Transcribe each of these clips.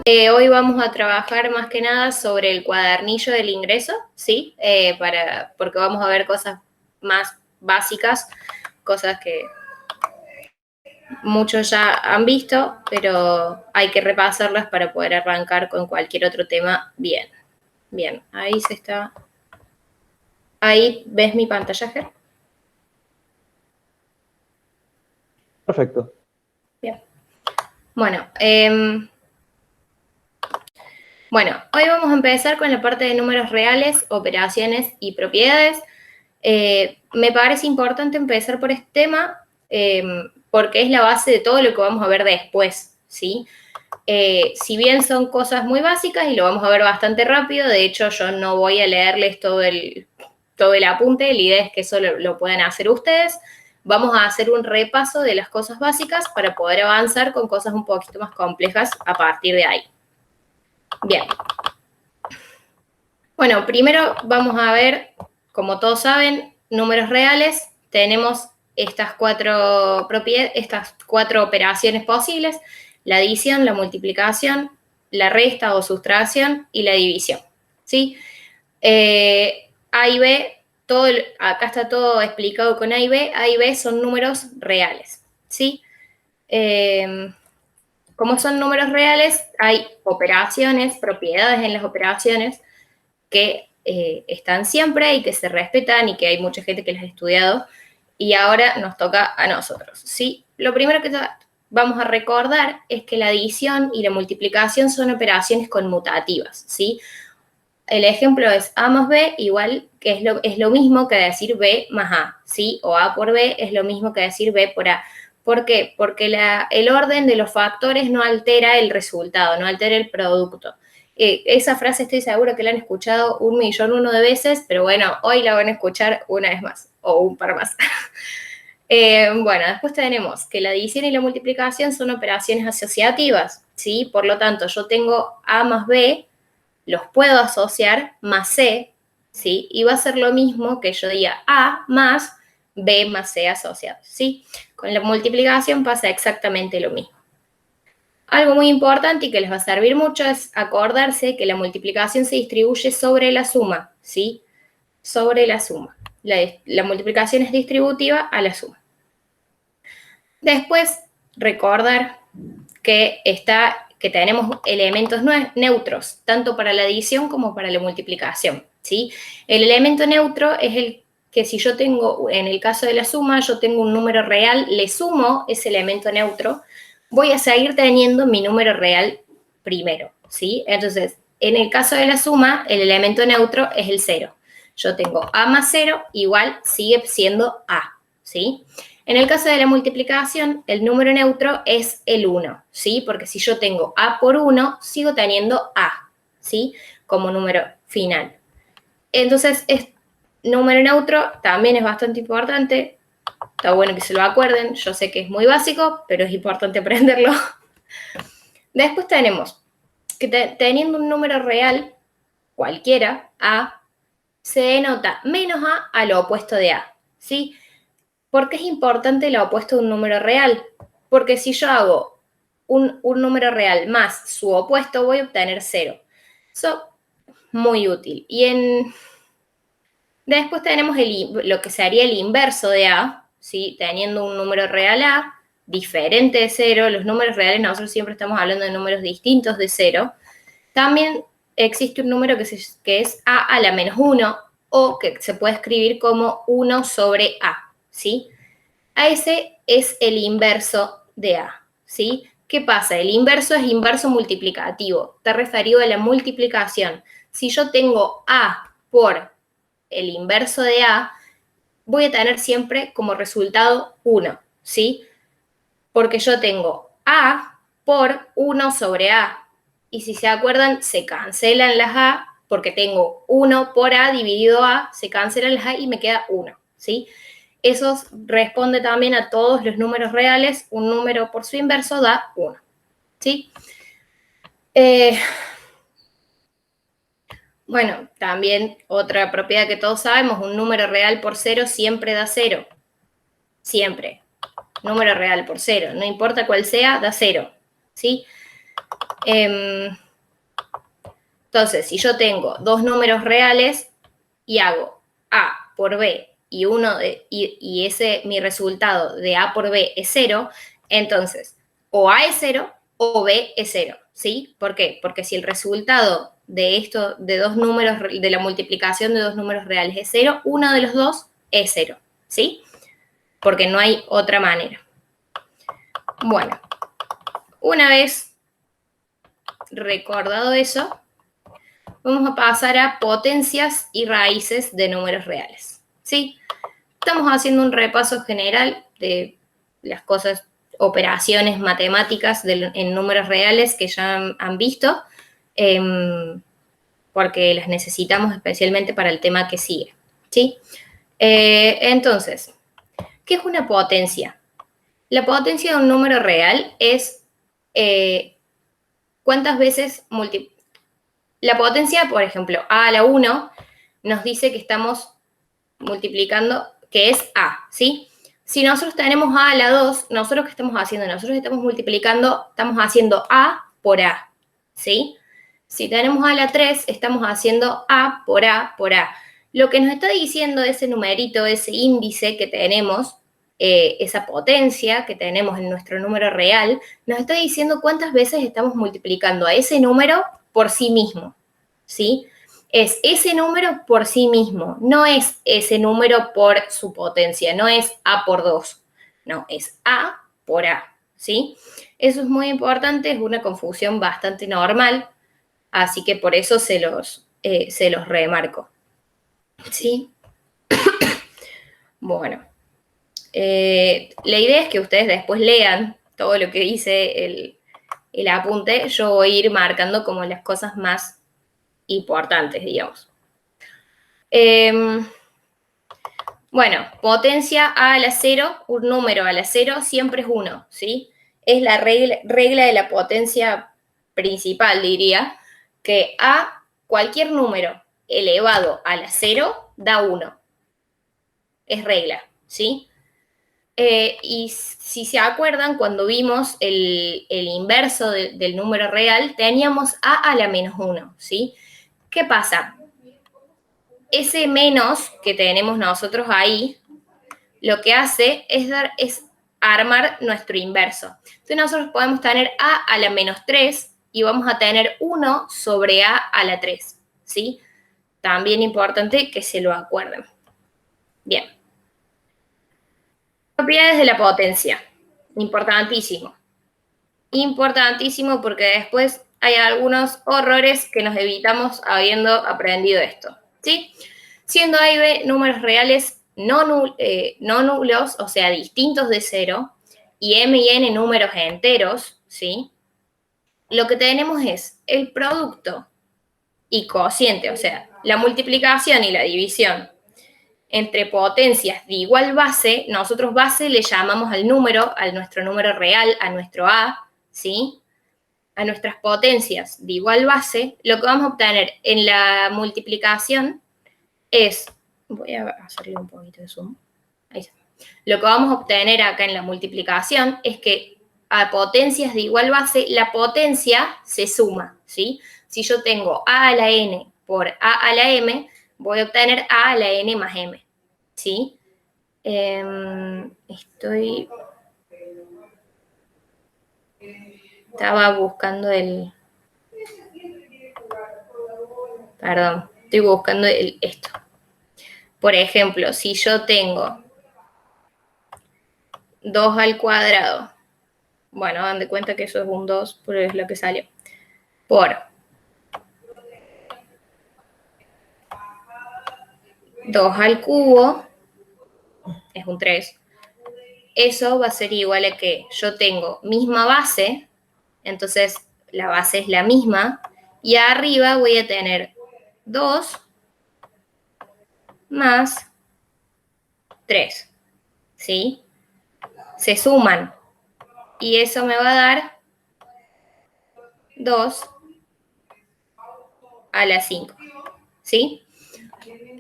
Hoy vamos a trabajar más que nada sobre el cuadernillo del ingreso, ¿sí? Porque vamos a ver cosas más básicas, cosas que muchos ya han visto, pero hay que repasarlas para poder arrancar con cualquier otro tema bien. Bien, ahí se está. Ahí ves mi pantalla, Ger. Perfecto. Bien. Bueno, hoy vamos a empezar con la parte de números reales, operaciones y propiedades. Me parece importante empezar por este tema porque es la base de todo lo que vamos a ver después, ¿sí? Si bien son cosas muy básicas y lo vamos a ver bastante rápido, de hecho yo no voy a leerles todo el apunte, la idea es que eso lo puedan hacer ustedes. Vamos a hacer un repaso de las cosas básicas para poder avanzar con cosas un poquito más complejas a partir de ahí. Bien. Bueno, primero vamos a ver, como todos saben, números reales. Tenemos estas cuatro operaciones posibles: la adición, la multiplicación, la resta o sustracción y la división, ¿sí? A y B, acá está todo explicado con A y B. A y B son números reales, ¿sí? Como son números reales, hay operaciones, propiedades en las operaciones que están siempre y que se respetan y que hay mucha gente que las ha estudiado y ahora nos toca a nosotros, ¿sí? Lo primero que vamos a recordar es que la adición y la multiplicación son operaciones conmutativas, ¿sí? El ejemplo es A más B igual, que es lo mismo que decir B más A, ¿sí? O A por B es lo mismo que decir B por A. ¿Por qué? Porque el orden de los factores no altera el resultado, no altera el producto. Esa frase estoy segura que la han escuchado 1.000.000 de veces, pero bueno, hoy la van a escuchar una vez más, o un par más. Bueno, después tenemos que la adición y la multiplicación son operaciones asociativas, ¿sí? Por lo tanto, yo tengo A más B, los puedo asociar más C, ¿sí? Y va a ser lo mismo que yo diga A más B más C asociado, ¿sí? Con la multiplicación pasa exactamente lo mismo. Algo muy importante y que les va a servir mucho es acordarse que la multiplicación se distribuye sobre la suma, ¿sí? Sobre la suma. La multiplicación es distributiva a la suma. Después, recordar que tenemos elementos neutros, tanto para la adición como para la multiplicación, ¿sí? El elemento neutro es el que si yo tengo, en el caso de la suma, yo tengo un número real, le sumo ese elemento neutro, voy a seguir teniendo mi número real primero, ¿sí? Entonces, en el caso de la suma, el elemento neutro es el 0. Yo tengo A más 0 igual sigue siendo A, ¿sí? En el caso de la multiplicación, el número neutro es el 1, ¿sí? Porque si yo tengo A por 1, sigo teniendo A, ¿sí? Como número final. Entonces, número neutro también es bastante importante. Está bueno que se lo acuerden. Yo sé que es muy básico, pero es importante aprenderlo. Después tenemos que teniendo un número real, cualquiera, A, se denota menos A al opuesto de A, ¿sí? ¿Por qué es importante el opuesto de un número real? Porque si yo hago un número real más su opuesto, voy a obtener 0. Eso es muy útil. Después tenemos lo que sería el inverso de A, ¿sí? Teniendo un número real A diferente de 0. Los números reales, nosotros siempre estamos hablando de números distintos de 0. También existe un número que es A a la menos 1 o que se puede escribir como 1 sobre A, ¿sí? A ese es el inverso de A, ¿sí? ¿Qué pasa? El inverso es inverso multiplicativo, está referido a la multiplicación. Si yo tengo A por el inverso de A, voy a tener siempre como resultado 1, ¿sí? Porque yo tengo A por 1 sobre A. Y si se acuerdan, se cancelan las A porque tengo 1 por A dividido A, se cancelan las A y me queda 1, ¿sí? Eso responde también a todos los números reales. Un número por su inverso da 1, ¿sí? Bueno, también otra propiedad que todos sabemos, un número real por 0 siempre da 0. Siempre. Número real por 0. No importa cuál sea, da 0, ¿sí? Entonces, si yo tengo dos números reales y hago A por B y mi resultado de A por B es 0, entonces o A es 0 o B es 0, ¿sí? ¿Por qué? Porque si el resultado de dos números, de la multiplicación de dos números reales es 0, uno de los dos es 0, ¿sí? Porque no hay otra manera. Bueno, una vez recordado eso, vamos a pasar a potencias y raíces de números reales, ¿sí? Estamos haciendo un repaso general de las cosas, operaciones matemáticas en números reales que ya han visto, porque las necesitamos especialmente para el tema que sigue, ¿sí? Entonces, ¿qué es una potencia? La potencia de un número real es cuántas veces la potencia, por ejemplo, a la 1 nos dice que estamos multiplicando, que es a, ¿sí? Si nosotros tenemos a la 2, ¿nosotros qué estamos haciendo? Nosotros estamos multiplicando, estamos haciendo a por a, ¿sí? Si tenemos a la 3, estamos haciendo a por a por a. Lo que nos está diciendo ese numerito, ese índice que tenemos, esa potencia que tenemos en nuestro número real, nos está diciendo cuántas veces estamos multiplicando a ese número por sí mismo, ¿sí? Es ese número por sí mismo, no es ese número por su potencia, no es a por 2, no, es a por a, ¿sí? Eso es muy importante, es una confusión bastante normal, así que por eso se los remarco, ¿sí? Bueno, la idea es que ustedes después lean todo lo que dice el apunte. Yo voy a ir marcando como las cosas más importantes, digamos. Bueno, potencia a la 0, un número a la 0 siempre es 1, ¿sí? Es la regla de la potencia principal, diría, que a cualquier número elevado a la 0 da 1. Es regla, ¿sí? Y si se acuerdan, cuando vimos el inverso del número real, teníamos a la menos 1, ¿sí? ¿Qué pasa? Ese menos que tenemos nosotros ahí, lo que hace es armar nuestro inverso. Entonces nosotros podemos tener a la menos 3 y vamos a tener 1 sobre a la 3, ¿sí? También importante que se lo acuerden. Bien. Propiedades de la potencia. Importantísimo. Importantísimo porque después hay algunos horrores que nos evitamos habiendo aprendido esto, ¿sí? Siendo A y B números reales no nulos, o sea, distintos de 0, y M y N números enteros, ¿sí? Lo que tenemos es el producto y cociente, o sea, la multiplicación y la división entre potencias de igual base. Nosotros base le llamamos al número, a nuestro número real, a nuestro A, ¿sí? A nuestras potencias de igual base. Lo que vamos a obtener en la multiplicación es, voy a hacerle un poquito de zoom, ahí está. Lo que vamos a obtener acá en la multiplicación es que a potencias de igual base, la potencia se suma, ¿sí? Si yo tengo a la n por a la m, voy a obtener a la n más m, ¿sí? Estaba buscando estoy buscando esto. Por ejemplo, si yo tengo 2 al cuadrado, bueno, dan de cuenta que eso es un 2, pero es lo que salió, por 2 al cubo, es un 3. Eso va a ser igual a que yo tengo misma base, entonces la base es la misma, y arriba voy a tener 2 más 3, ¿sí? Se suman, y eso me va a dar 2 a la 5, ¿sí?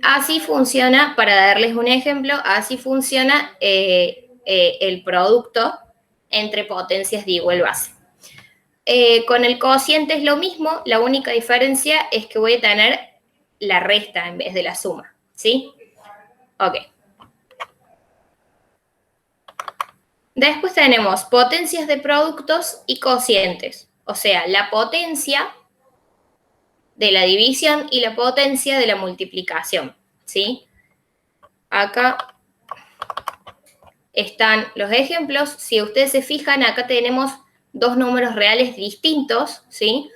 Así funciona, para darles un ejemplo, así funciona el producto entre potencias de igual base. Con el cociente es lo mismo, la única diferencia es que voy a tener la resta en vez de la suma, ¿sí? Ok. Después tenemos potencias de productos y cocientes, o sea, la potencia de la división y la potencia de la multiplicación, ¿sí? Acá están los ejemplos. Si ustedes se fijan, acá tenemos dos números reales distintos, ¿sí?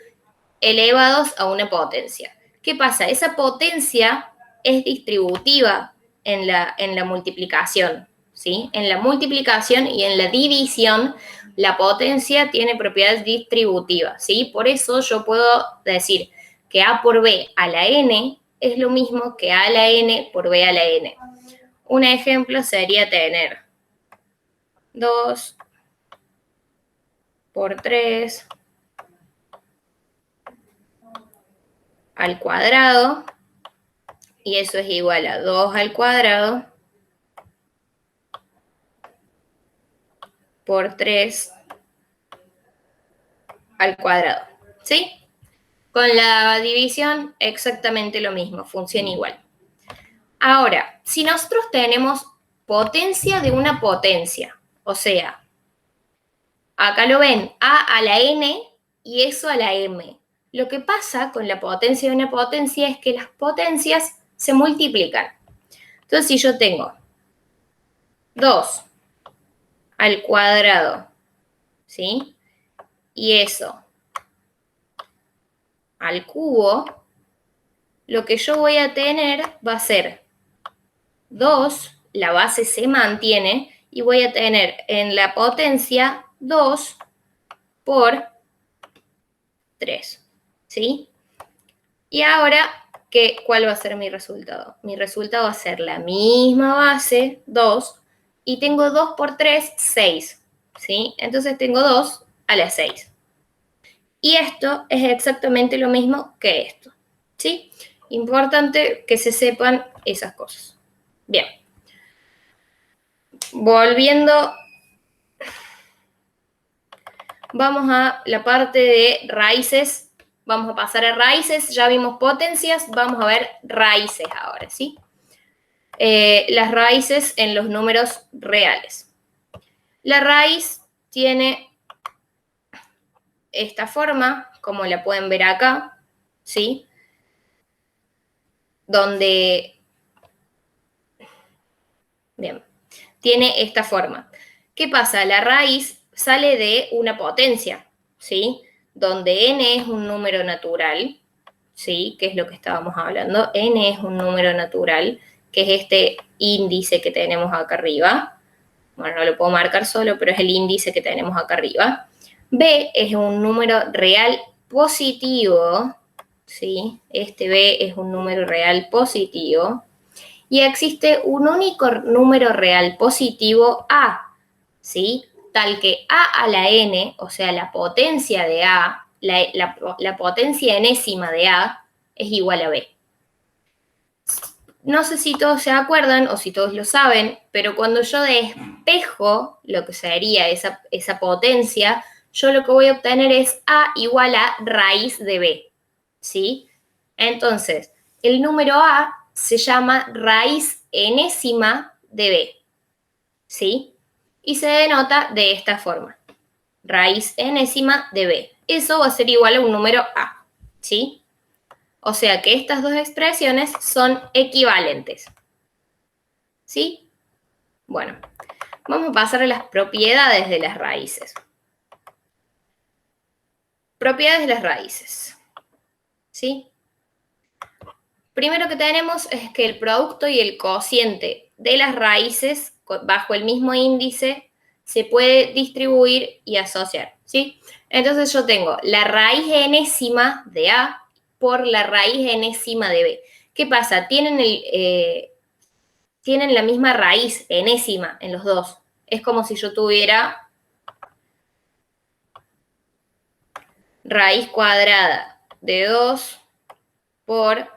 Elevados a una potencia. ¿Qué pasa? Esa potencia es distributiva en la multiplicación, ¿sí? En la multiplicación y en la división, la potencia tiene propiedades distributivas, ¿sí? Por eso yo puedo decir que A por B a la N es lo mismo que A a la N por B a la N. Un ejemplo sería tener 2 por 3 al cuadrado, y eso es igual a 2 al cuadrado por 3 al cuadrado, ¿sí? Con la división exactamente lo mismo, funciona igual. Ahora, si nosotros tenemos potencia de una potencia, o sea, acá lo ven, A a la N y eso a la M. Lo que pasa con la potencia de una potencia es que las potencias se multiplican. Entonces, si yo tengo 2 al cuadrado, ¿sí? Y eso al cubo, lo que yo voy a tener va a ser 2, la base se mantiene, y voy a tener en la potencia 2 por 3, ¿sí? Y ahora, ¿cuál va a ser mi resultado? Mi resultado va a ser la misma base, 2, y tengo 2 por 3, 6, ¿sí? Entonces tengo 2 a la 6. Y esto es exactamente lo mismo que esto, ¿sí? Importante que se sepan esas cosas. Bien. Volviendo, vamos a la parte de raíces. Vamos a pasar a raíces. Ya vimos potencias, vamos a ver raíces ahora, ¿sí? Las raíces en los números reales. La raíz tiene esta forma, como la pueden ver acá, ¿sí? Donde, bien, tiene esta forma. ¿Qué pasa? La raíz sale de una potencia, ¿sí? Donde n es un número natural, ¿sí? Que es lo que estábamos hablando. N es un número natural, que es este índice que tenemos acá arriba. Bueno, no lo puedo marcar solo, pero es el índice que tenemos acá arriba. B es un número real positivo, ¿sí? Este B es un número real positivo. Y existe un único número real positivo A, ¿sí? Tal que A a la N, o sea, la potencia de A, la potencia enésima de A, es igual a B. No sé si todos se acuerdan o si todos lo saben, pero cuando yo despejo lo que sería esa potencia, yo lo que voy a obtener es A igual a raíz de B, ¿sí? Entonces, el número A se llama raíz enésima de B, ¿sí? Y se denota de esta forma, raíz enésima de B. Eso va a ser igual a un número A, ¿sí? O sea que estas dos expresiones son equivalentes. ¿Sí? Bueno, vamos a pasar a las propiedades de las raíces. Propiedades de las raíces. ¿Sí? Primero que tenemos es que el producto y el cociente de las raíces bajo el mismo índice se puede distribuir y asociar. ¿Sí? Entonces yo tengo la raíz enésima de A por la raíz enésima de B. ¿Qué pasa? Tienen la misma raíz enésima en los dos. Es como si yo tuviera raíz cuadrada de 2 por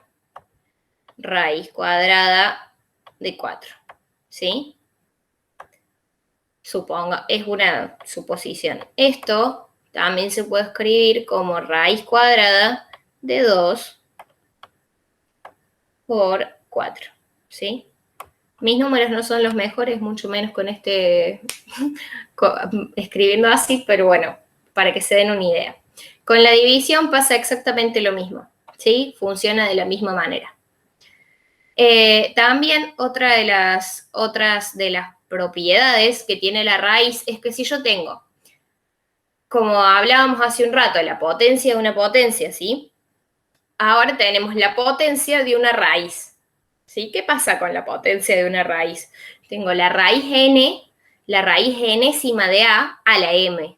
raíz cuadrada de 4. ¿Sí? Suponga, es una suposición. Esto también se puede escribir como raíz cuadrada de 2 por 4, ¿sí? Mis números no son los mejores, mucho menos con escribiendo así, pero bueno, para que se den una idea. Con la división pasa exactamente lo mismo, ¿sí? Funciona de la misma manera. También otras de las propiedades que tiene la raíz es que si yo tengo, como hablábamos hace un rato, la potencia de una potencia, ¿sí? Ahora tenemos la potencia de una raíz, ¿sí? ¿Qué pasa con la potencia de una raíz? Tengo la raíz n, la raíz enésima de a la m.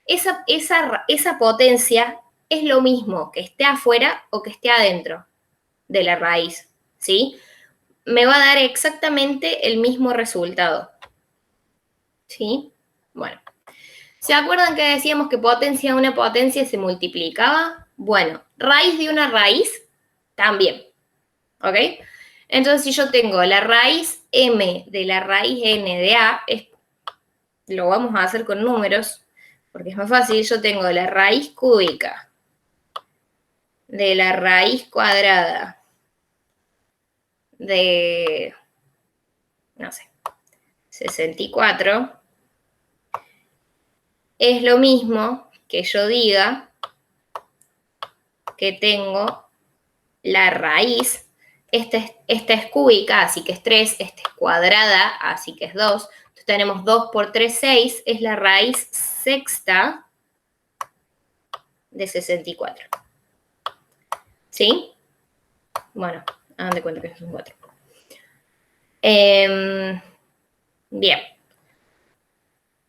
Esa potencia es lo mismo que esté afuera o que esté adentro de la raíz, ¿sí? Me va a dar exactamente el mismo resultado, ¿sí? Bueno, ¿se acuerdan que decíamos que potencia de una potencia se multiplicaba? Bueno, raíz de una raíz también, ¿ok? Entonces, si yo tengo la raíz m de la raíz n de a, lo vamos a hacer con números, porque es más fácil. Yo tengo la raíz cúbica de la raíz cuadrada de, no sé, 64, es lo mismo que yo diga que tengo la raíz, esta es cúbica, así que es 3, esta es cuadrada, así que es 2. Entonces tenemos 2 por 3, 6, es la raíz sexta de 64. ¿Sí? Bueno, hagan de cuenta que son 4. Bien.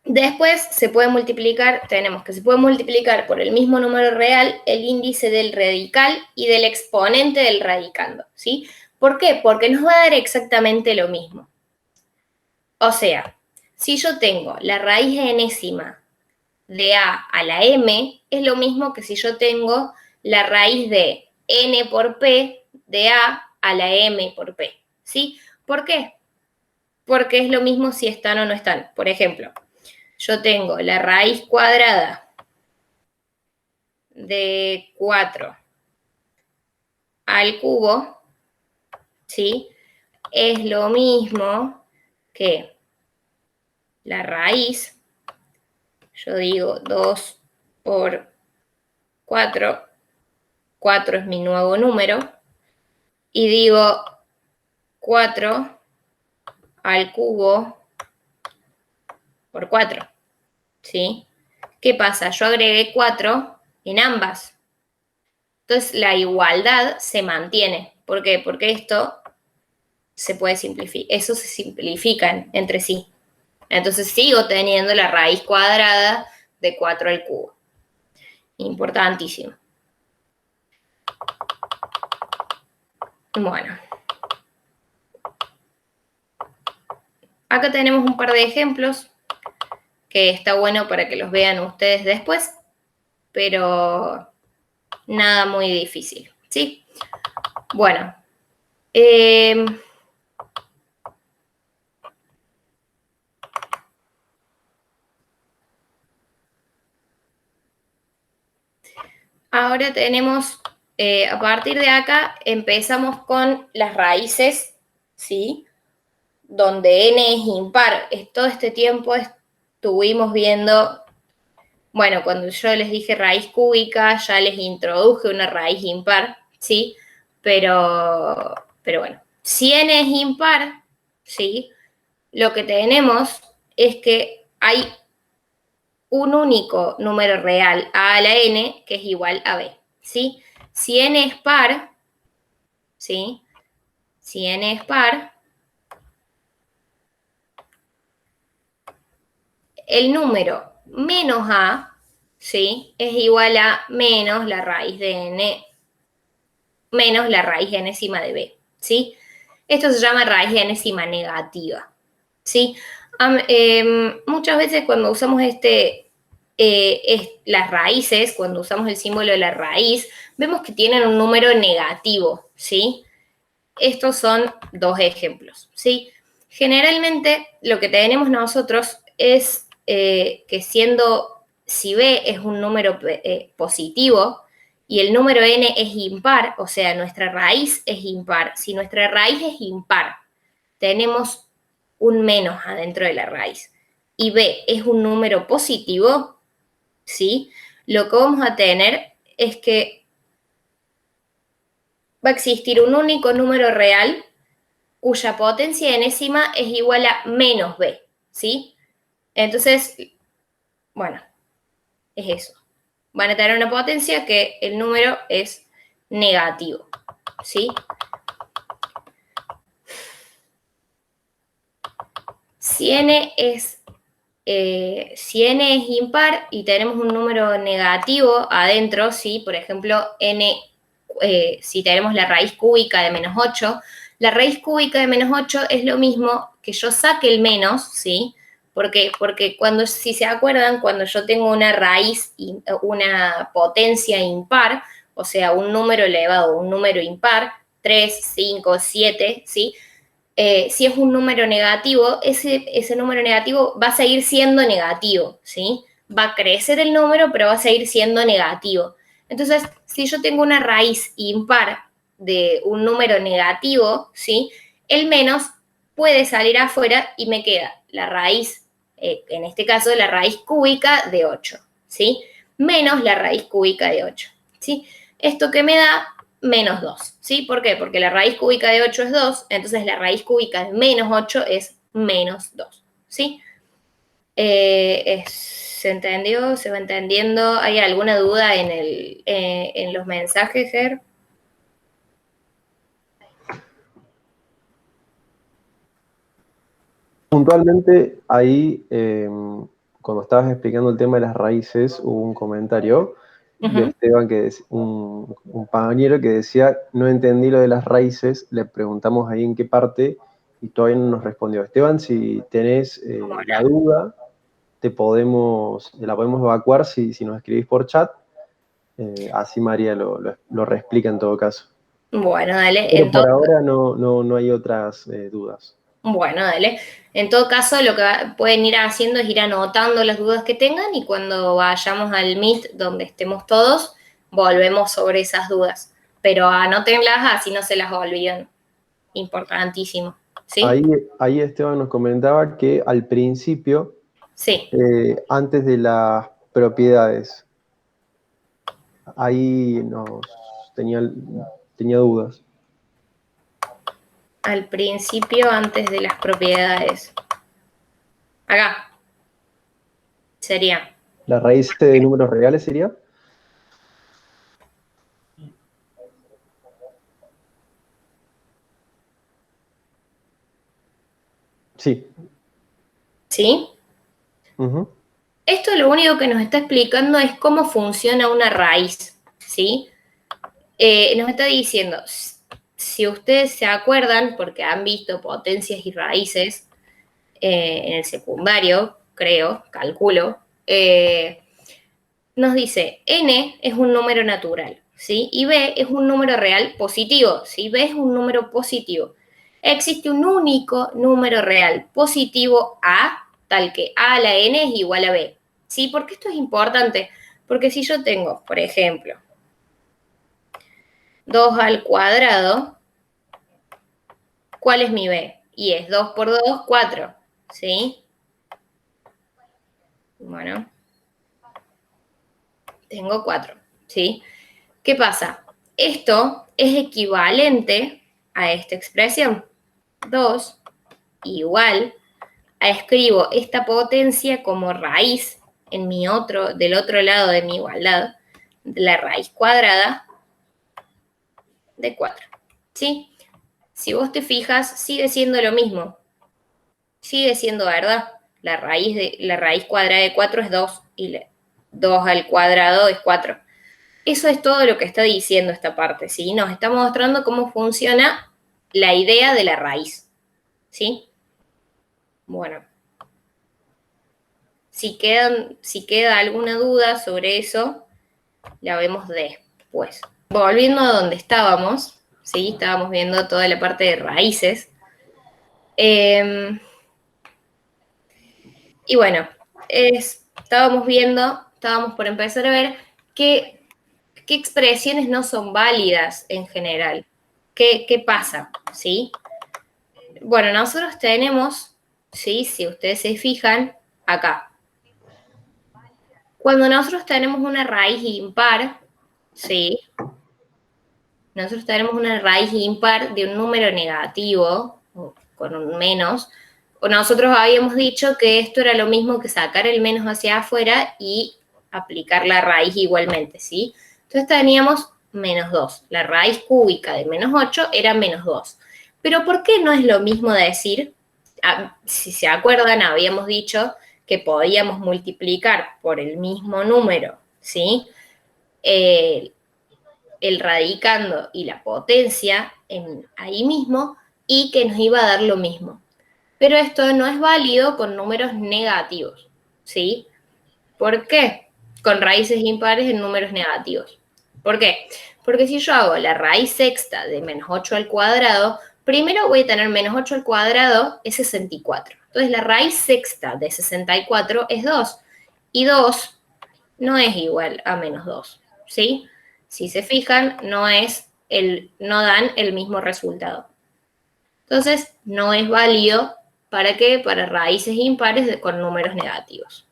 Después se puede multiplicar, tenemos que se puede multiplicar por el mismo número real el índice del radical y del exponente del radicando, ¿sí? ¿Por qué? Porque nos va a dar exactamente lo mismo. O sea, si yo tengo la raíz enésima de a la m, es lo mismo que si yo tengo la raíz de n por p de a la m por p, ¿sí? ¿Por qué? Porque es lo mismo si están o no están. Por ejemplo, yo tengo la raíz cuadrada de 4 al cubo, ¿sí? Es lo mismo que la raíz, yo digo 2 por 4, 4 es mi nuevo número, y digo 4 al cubo por 4, ¿sí? ¿Qué pasa? Yo agregué 4 en ambas. Entonces la igualdad se mantiene. ¿Por qué? Porque esto se puede simplificar, eso se simplifican entre sí. Entonces sigo teniendo la raíz cuadrada de 4 al cubo. Importantísimo. Bueno. Acá tenemos un par de ejemplos que está bueno para que los vean ustedes después, pero nada muy difícil, ¿sí? Bueno. Ahora tenemos, a partir de acá, empezamos con las raíces, ¿sí? Donde n es impar. Todo este tiempo estuvimos viendo, bueno, cuando yo les dije raíz cúbica, ya les introduje una raíz impar, ¿sí? Pero bueno, si n es impar, ¿sí? Lo que tenemos es que hay un único número real a la n que es igual a b, ¿sí? Si n es par, ¿sí? Si n es par, el número menos a, ¿sí? Es igual a menos la raíz de n, menos la raíz enésima de b, ¿sí? Esto se llama raíz enésima negativa, ¿sí? Muchas veces cuando usamos las raíces, cuando usamos el símbolo de la raíz, vemos que tienen un número negativo, ¿sí? Estos son dos ejemplos, ¿sí? Generalmente lo que tenemos nosotros es que siendo si b es un número positivo y el número n es impar, o sea, nuestra raíz es impar, si nuestra raíz es impar, tenemos un menos adentro de la raíz, y b es un número positivo, ¿sí? Lo que vamos a tener es que va a existir un único número real cuya potencia enésima es igual a menos b, ¿sí? Entonces, bueno, es eso. Van a tener una potencia que el número es negativo, ¿sí? Si n es impar y tenemos un número negativo adentro, ¿sí? Por ejemplo, si tenemos la raíz cúbica de menos 8, la raíz cúbica de menos 8 es lo mismo que yo saque el menos, ¿sí? Porque si se acuerdan, cuando yo tengo una raíz, una potencia impar, o sea, un número elevado, un número impar, 3, 5, 7, ¿sí? Si es un número negativo, ese número negativo va a seguir siendo negativo, ¿sí? Va a crecer el número, pero va a seguir siendo negativo. Entonces, si yo tengo una raíz impar de un número negativo, ¿sí? El menos puede salir afuera y me queda la raíz, en este caso, la raíz cúbica de 8, ¿sí? Menos la raíz cúbica de 8, ¿sí? Esto que me da menos 2, ¿sí? ¿Por qué? Porque la raíz cúbica de 8 es 2, entonces la raíz cúbica de menos 8 es menos 2, ¿sí? ¿Se entendió? ¿Se va entendiendo? ¿Hay alguna duda en los mensajes, Ger? Puntualmente, ahí, cuando estabas explicando el tema de las raíces, hubo un comentario de Esteban, un compañero que decía, no entendí lo de las raíces, le preguntamos ahí en qué parte y todavía no nos respondió. Esteban, si tenés la duda, la podemos evacuar si nos escribís por chat, así María lo reexplica en todo caso. Bueno, dale. Pero por ahora no hay otras dudas. Bueno, dale. En todo caso, lo que pueden ir haciendo es ir anotando las dudas que tengan y cuando vayamos al Meet donde estemos todos, volvemos sobre esas dudas. Pero anótenlas así no se las olvidan. Importantísimo. ¿Sí? Ahí Esteban nos comentaba que al principio, Sí. antes de las propiedades, ahí tenía dudas. Al principio, antes de las propiedades. Acá. Sería. ¿La raíz de números reales sería? Sí. ¿Sí? Esto lo único que nos está explicando es cómo funciona una raíz, ¿sí? Nos está diciendo, si ustedes se acuerdan, porque han visto potencias y raíces en el secundario, creo, calculo, nos dice, n es un número natural, ¿sí? Y b es un número real positivo, ¿sí? B es un número positivo. Existe un único número real positivo a, tal que a a la n es igual a b, ¿sí? Porque esto es importante, porque si yo tengo, por ejemplo, 2 al cuadrado, ¿cuál es mi b? Y es 2 por 2, 4, ¿sí? Bueno, tengo 4, ¿sí? ¿Qué pasa? Esto es equivalente a esta expresión. 2 igual a escribo esta potencia como raíz del otro lado de mi igualdad, la raíz cuadrada de 4. ¿Sí? Si vos te fijas, sigue siendo lo mismo. Sigue siendo verdad. La raíz cuadrada de 4 es 2 y 2 al cuadrado es 4. Eso es todo lo que está diciendo esta parte, ¿sí? Nos está mostrando cómo funciona la idea de la raíz, ¿sí? Bueno, si queda alguna duda sobre eso, la vemos después. Volviendo a donde estábamos, ¿sí? Estábamos viendo toda la parte de raíces. Y bueno, estábamos viendo estábamos por empezar a ver qué expresiones no son válidas en general. ¿Qué pasa? ¿Sí? Bueno, nosotros tenemos, ¿sí? Si ustedes se fijan, acá. Cuando nosotros tenemos una raíz impar, ¿sí? Nosotros tenemos una raíz impar de un número negativo, o con un menos, o nosotros habíamos dicho que esto era lo mismo que sacar el menos hacia afuera y aplicar la raíz igualmente, ¿sí? Entonces teníamos menos 2. La raíz cúbica de menos 8 era menos 2. Pero ¿por qué no es lo mismo decir? Si se acuerdan, habíamos dicho que podíamos multiplicar por el mismo número, ¿sí? El radicando y la potencia ahí mismo y que nos iba a dar lo mismo. Pero esto no es válido con números negativos, ¿sí? ¿Por qué? Con raíces impares en números negativos. ¿Por qué? Porque si yo hago la raíz sexta de menos 8 al cuadrado, primero voy a tener menos 8 al cuadrado es 64. Entonces la raíz sexta de 64 es 2. Y 2 no es igual a menos 2, ¿sí? Si se fijan, no dan el mismo resultado. Entonces, no es válido, ¿para qué? Para raíces impares con números negativos.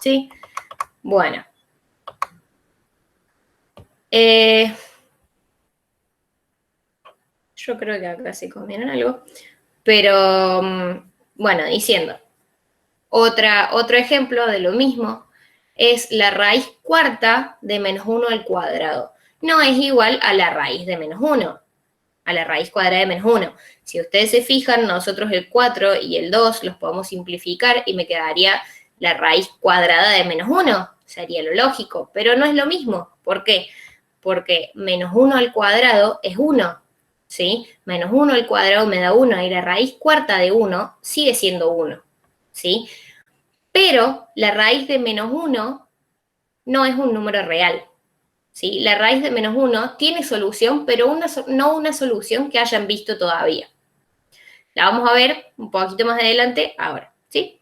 ¿Sí? Bueno. Yo creo que acá se comieron algo. Pero, bueno, diciendo. Otro ejemplo de lo mismo es la raíz cuarta de menos 1 al cuadrado. No es igual a la raíz de menos 1, a la raíz cuadrada de menos 1. Si ustedes se fijan, nosotros el 4 y el 2 los podemos simplificar y me quedaría la raíz cuadrada de menos 1. Sería lo lógico, pero no es lo mismo. ¿Por qué? Porque menos 1 al cuadrado es 1, ¿sí? Menos 1 al cuadrado me da 1 y la raíz cuarta de 1 sigue siendo 1, ¿sí? Pero la raíz de menos 1 no es un número real, ¿sí? La raíz de menos 1 tiene solución, pero no una solución que hayan visto todavía. La vamos a ver un poquito más adelante ahora, ¿sí?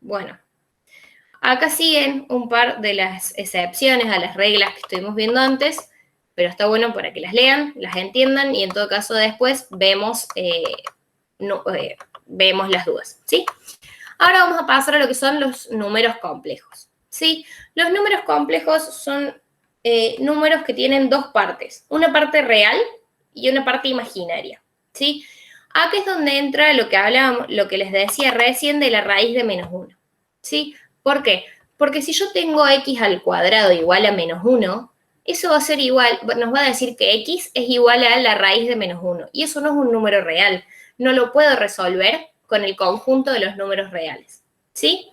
Bueno, acá siguen un par de las excepciones a las reglas que estuvimos viendo antes, pero está bueno para que las lean, las entiendan y en todo caso después vemos las dudas, ¿sí? Ahora vamos a pasar a lo que son los números complejos, ¿sí? Los números complejos son números que tienen dos partes, una parte real y una parte imaginaria, ¿sí? Aquí es donde entra lo que hablábamos, lo que les decía recién de la raíz de menos 1, ¿sí? ¿Por qué? Porque si yo tengo x al cuadrado igual a menos 1, eso va a ser igual, nos va a decir que x es igual a la raíz de menos 1, y eso no es un número real, no lo puedo resolver con el conjunto de los números reales, ¿sí?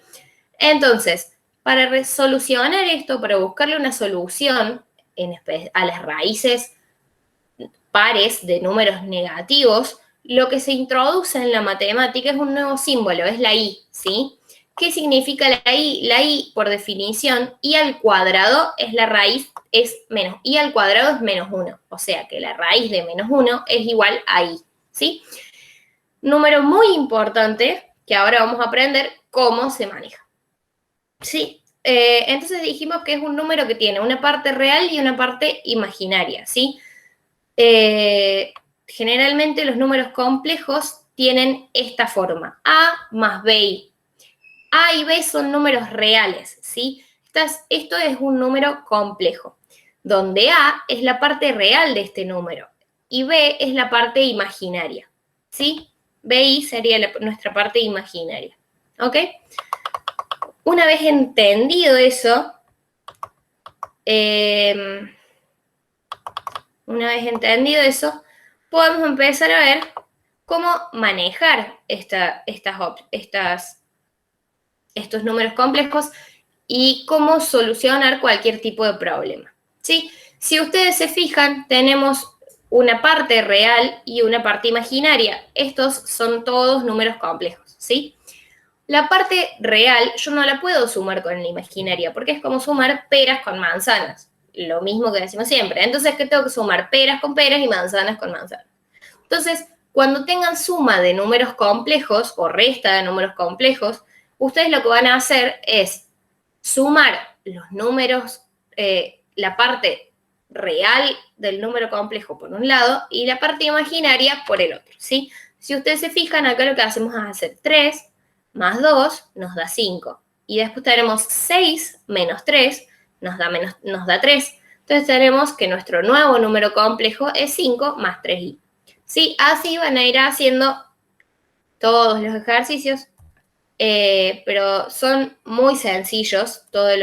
Entonces, para solucionar esto, para buscarle una solución a las raíces pares de números negativos, lo que se introduce en la matemática es un nuevo símbolo, es la i, ¿sí? ¿Qué significa la i? La i, por definición, i al cuadrado es la raíz, es menos, i al cuadrado es menos 1, o sea que la raíz de menos 1 es igual a i, ¿sí? Número muy importante que ahora vamos a aprender cómo se maneja. Sí, entonces dijimos que es un número que tiene una parte real y una parte imaginaria, ¿sí? Generalmente los números complejos tienen esta forma, A más B. A y B son números reales, ¿sí? Esto es un número complejo, donde A es la parte real de este número y B es la parte imaginaria, ¿sí? BI sería nuestra parte imaginaria, ¿ok? Una vez entendido eso, podemos empezar a ver cómo manejar estos números complejos y cómo solucionar cualquier tipo de problema, ¿sí? Si ustedes se fijan, tenemos una parte real y una parte imaginaria. Estos son todos números complejos, ¿sí? La parte real yo no la puedo sumar con la imaginaria, porque es como sumar peras con manzanas. Lo mismo que decimos siempre. Entonces, ¿qué tengo que sumar? Peras con peras y manzanas con manzanas. Entonces, cuando tengan suma de números complejos o resta de números complejos, ustedes lo que van a hacer es sumar los números, la parte real del número complejo por un lado y la parte imaginaria por el otro, ¿sí? Si ustedes se fijan, acá lo que hacemos es hacer 3 más 2 nos da 5. Y después tenemos 6 menos 3 nos da 3. Entonces tenemos que nuestro nuevo número complejo es 5 más 3i. ¿Sí? Así van a ir haciendo todos los ejercicios, pero son muy sencillos toda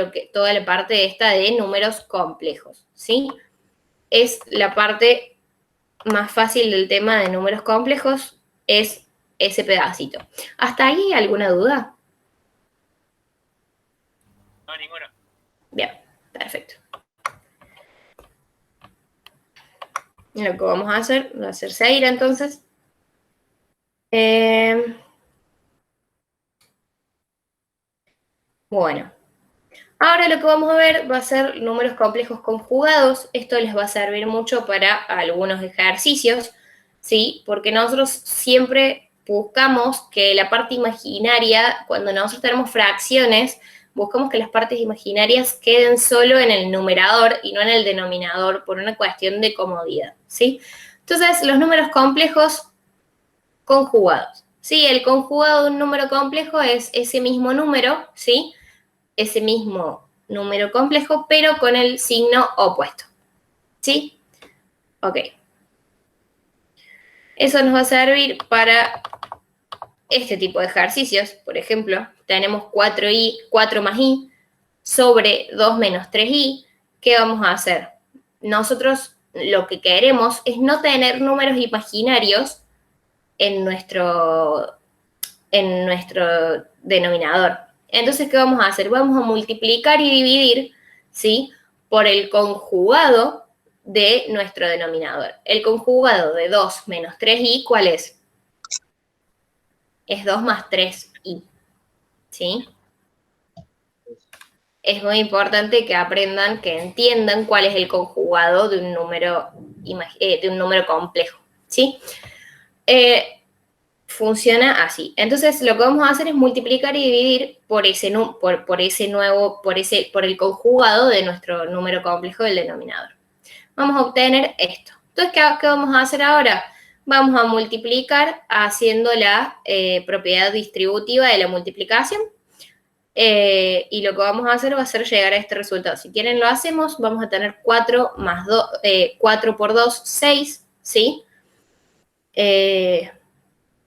la parte esta de números complejos, ¿sí? Es la parte más fácil del tema de números complejos, es ese pedacito. ¿Hasta ahí alguna duda? No, ninguna. Bien, perfecto. Lo que vamos a hacer, va a hacer seguir entonces. Bueno, ahora lo que vamos a ver va a ser números complejos conjugados. Esto les va a servir mucho para algunos ejercicios, ¿sí? Porque nosotros siempre buscamos que la parte imaginaria, cuando nosotros tenemos fracciones, buscamos que las partes imaginarias queden solo en el numerador y no en el denominador por una cuestión de comodidad, ¿sí? Entonces, los números complejos conjugados, ¿sí? El conjugado de un número complejo es ese mismo número, ¿sí? Ese mismo número complejo, pero con el signo opuesto, ¿sí? Ok. Eso nos va a servir para este tipo de ejercicios. Por ejemplo, tenemos 4 más i sobre 2 menos 3i. ¿Qué vamos a hacer? Nosotros lo que queremos es no tener números imaginarios en nuestro denominador. Entonces, ¿qué vamos a hacer? Vamos a multiplicar y dividir, ¿sí? Por el conjugado de nuestro denominador. El conjugado de 2 menos 3i, ¿cuál es? Es 2 más 3i, ¿sí? Es muy importante que aprendan, que entiendan cuál es el conjugado de un número complejo, ¿sí? Funciona así. Entonces, lo que vamos a hacer es multiplicar y dividir por el conjugado de nuestro número complejo del denominador. Vamos a obtener esto. Entonces, ¿qué vamos a hacer ahora? Vamos a multiplicar haciendo la propiedad distributiva de la multiplicación. Y lo que vamos a hacer va a ser llegar a este resultado. Si quieren lo hacemos, vamos a tener 4 por 2, 6, ¿sí?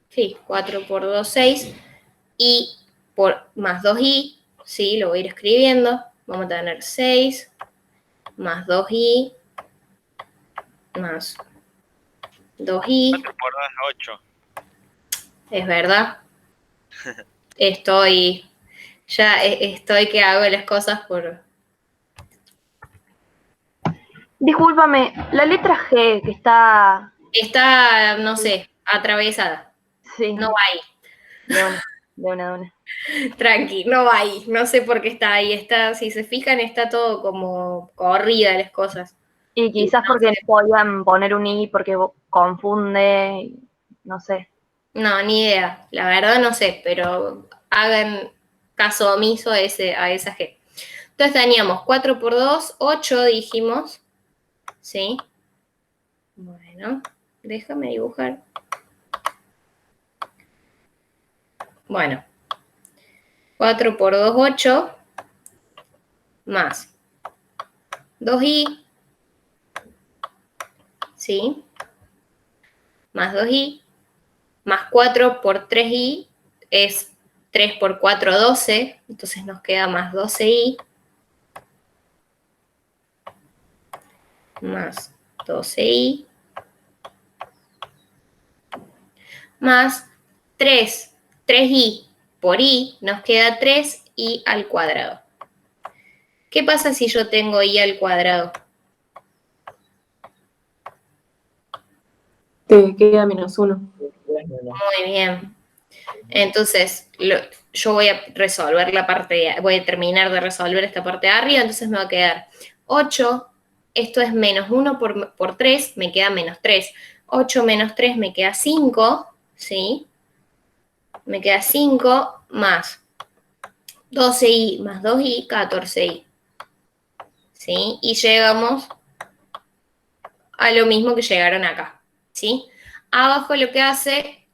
Sí, 4 por 2, 6. Y más 2i, ¿sí? Lo voy a ir escribiendo. Vamos a tener 6 más 2i más 2i. 4 por 2 es 8. Es verdad. Estoy que hago las cosas por... Discúlpame, la letra G que está... Está, no sé, atravesada. Sí. No va ahí. De una. Tranqui, no va ahí. No sé por qué está ahí. Está, si se fijan, está todo como corrida las cosas. Y quizás porque no podían poner un i porque confunde, no sé. No, ni idea. La verdad no sé, pero hagan caso omiso a esa G. Entonces teníamos 4 por 2, 8 dijimos. ¿Sí? Bueno, déjame dibujar. Bueno. 4 por 2, 8. Más 2i. ¿Sí? Más 2i. Más 4 por 3i es 3 por 4, 12. Entonces nos queda más 12i. Más 12i. Más 3i por i, nos queda 3i al cuadrado. ¿Qué pasa si yo tengo i al cuadrado? Te queda -1. Muy bien. Entonces, yo voy a resolver voy a terminar de resolver esta parte de arriba, entonces me va a quedar 8, esto es menos 1 por 3, me queda menos 3. 8 menos 3 me queda 5, ¿sí? Me queda 5 más 12i más 2i, 14i. ¿Sí? Y llegamos a lo mismo que llegaron acá. ¿Sí? Abajo lo que hace,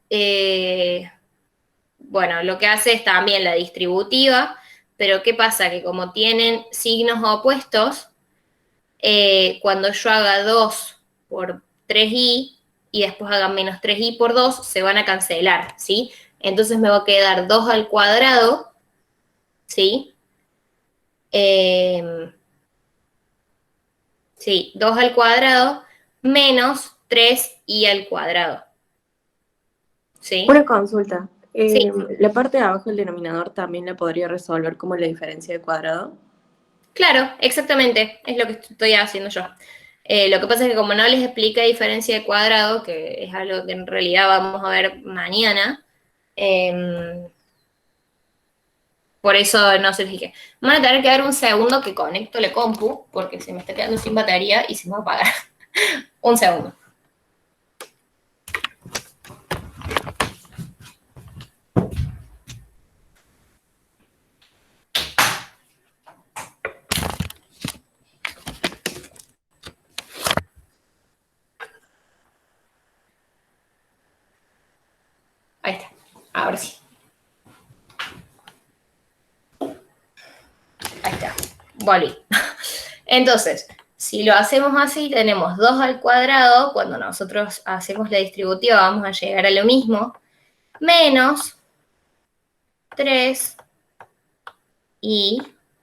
bueno, lo que hace es también la distributiva, pero ¿qué pasa? Que como tienen signos opuestos, cuando yo haga 2 por 3i y después haga menos 3i por 2, se van a cancelar, ¿sí? Entonces me va a quedar 2 al cuadrado, ¿sí? Sí, 2 al cuadrado menos 3i al cuadrado, ¿sí? Una consulta. Sí, La parte de abajo del denominador también la podría resolver como la diferencia de cuadrado. claro, exactamente, es lo que estoy haciendo yo. Lo que pasa es que como no les expliqué diferencia de cuadrado, que es algo que en realidad vamos a ver mañana, por eso no se les dije. Me van a tener que dar un segundo que conecto la compu, porque se me está quedando sin batería y se me va a apagar. Un segundo. Ahí está, ahora sí. Ahí está, volví. Entonces, si lo hacemos así, tenemos 2 al cuadrado, cuando nosotros hacemos la distributiva vamos a llegar a lo mismo, menos 3i,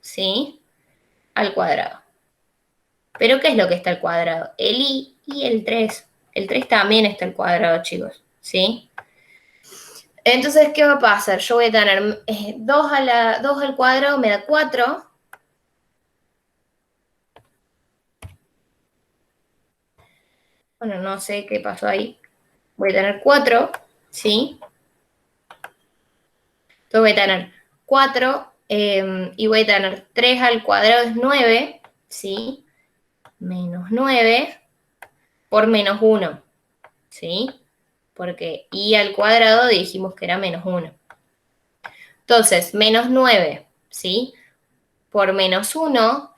¿sí? Al cuadrado. ¿Pero qué es lo que está al cuadrado? El i y el 3. El 3 también está al cuadrado, chicos, ¿sí? Entonces, ¿qué va a pasar? Yo voy a tener 2 al cuadrado me da 4. Bueno, no sé qué pasó ahí. Voy a tener 4, ¿sí? Entonces voy a tener 4 y voy a tener 3 al cuadrado es 9, ¿sí? Menos 9 por menos 1, ¿sí? Porque i al cuadrado dijimos que era menos 1. Entonces, menos 9, ¿sí? Por menos 1,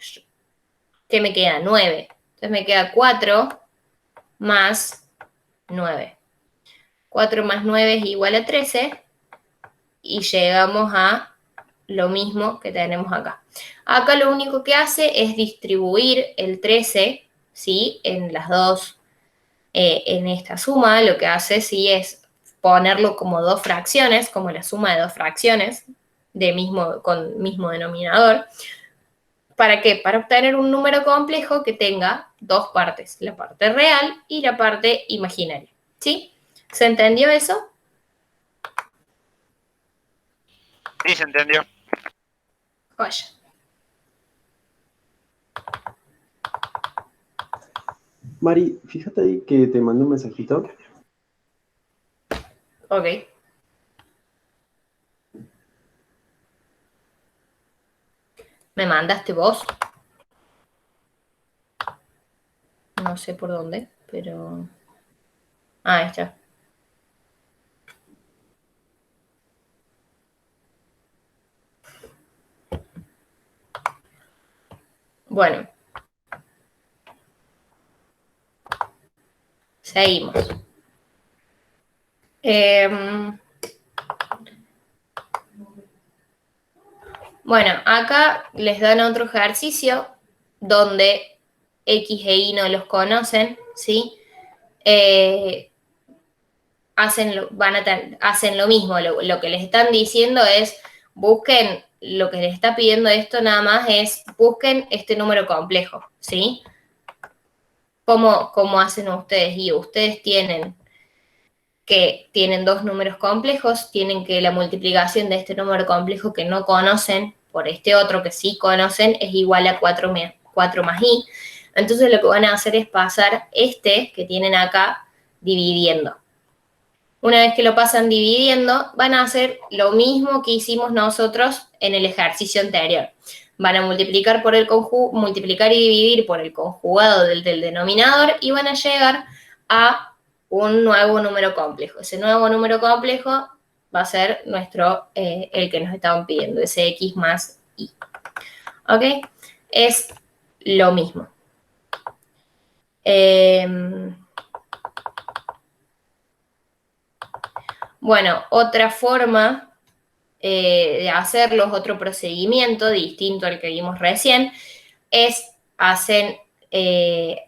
¿qué me queda? 9. Entonces me queda 4 más 9. 4 más 9 es igual a 13 y llegamos a lo mismo que tenemos acá. Acá lo único que hace es distribuir el 13, ¿sí? En las dos, en esta suma, lo que hace, sí, es ponerlo como dos fracciones, como la suma de dos fracciones, con mismo denominador. ¿Para qué? Para obtener un número complejo que tenga dos partes, la parte real y la parte imaginaria, ¿sí? ¿Se entendió eso? Sí, se entendió. Vaya. Mari, fíjate ahí que te mandé un mensajito. Ok. ¿Me mandaste vos? No sé por dónde, pero... Ah, ahí está. Bueno. Seguimos. Bueno, acá les dan otro ejercicio donde X e Y no los conocen, ¿sí? Hacen lo mismo. Lo que les están diciendo es, busquen, lo que les está pidiendo esto nada más es, busquen este número complejo, ¿sí? ¿Cómo hacen ustedes? Y ustedes tienen dos números complejos, tienen que la multiplicación de este número complejo que no conocen por este otro que sí conocen es igual a 4 más i. Entonces lo que van a hacer es pasar este que tienen acá dividiendo. Una vez que lo pasan dividiendo, van a hacer lo mismo que hicimos nosotros en el ejercicio anterior. Van a multiplicar multiplicar y dividir por el conjugado del denominador y van a llegar a un nuevo número complejo. Ese nuevo número complejo va a ser nuestro, el que nos estaban pidiendo, ese x más y. ¿Ok? Es lo mismo. Bueno, otra forma de hacerlos, otro procedimiento distinto al que vimos recién, es hacer,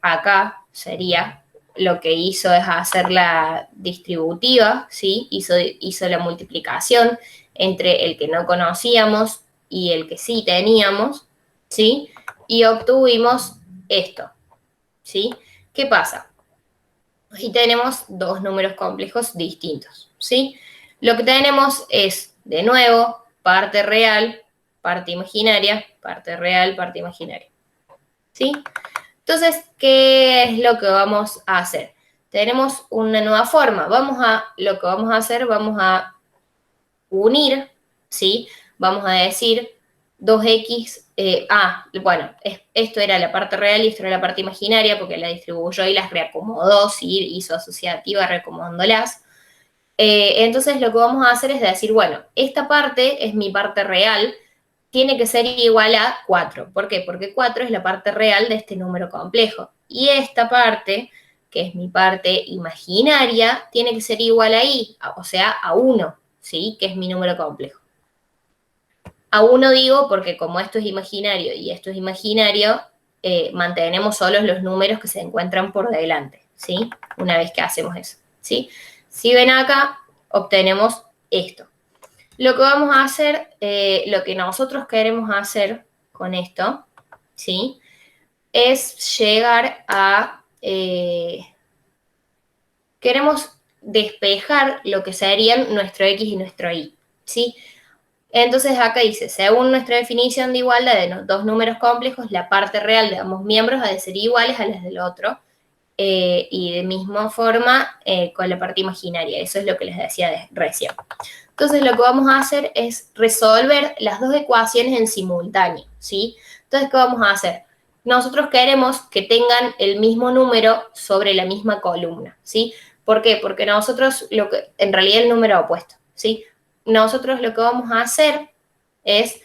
acá sería, lo que hizo es hacer la distributiva, ¿sí? Hizo la multiplicación entre el que no conocíamos y el que sí teníamos, ¿sí? Y obtuvimos esto, ¿sí? ¿Qué pasa? Aquí tenemos dos números complejos distintos, ¿sí? Lo que tenemos es, de nuevo, parte real, parte imaginaria, parte real, parte imaginaria, ¿sí? Entonces, ¿qué es lo que vamos a hacer? Tenemos una nueva forma. Lo que vamos a hacer, vamos a unir, ¿sí? Vamos a decir 2x, bueno, esto era la parte real y esto era la parte imaginaria porque la distribuyó y las reacomodó, ¿sí? Hizo asociativa reacomodándolas. Entonces lo que vamos a hacer es decir, bueno, esta parte es mi parte real, tiene que ser igual a 4. ¿Por qué? Porque 4 es la parte real de este número complejo. Y esta parte, que es mi parte imaginaria, tiene que ser igual a i, o sea, a 1, ¿sí? Que es mi número complejo. A 1 digo porque como esto es imaginario y esto es imaginario, mantenemos solos los números que se encuentran por delante, ¿sí? Una vez que hacemos eso, ¿sí? Si ven acá, obtenemos esto. Lo que vamos a hacer, lo que nosotros queremos hacer con esto, ¿sí? Es llegar a... queremos despejar lo que serían nuestro x y nuestro y, ¿sí? Entonces acá dice, según nuestra definición de igualdad de los dos números complejos, la parte real de ambos miembros ha de ser iguales a las del otro, y de misma forma con la parte imaginaria. Eso es lo que les decía recién. Entonces lo que vamos a hacer es resolver las dos ecuaciones en simultáneo, ¿sí? Entonces, ¿qué vamos a hacer? Nosotros queremos que tengan el mismo número sobre la misma columna, ¿sí? ¿Por qué? Porque nosotros, en realidad el número opuesto, ¿sí? Nosotros lo que vamos a hacer es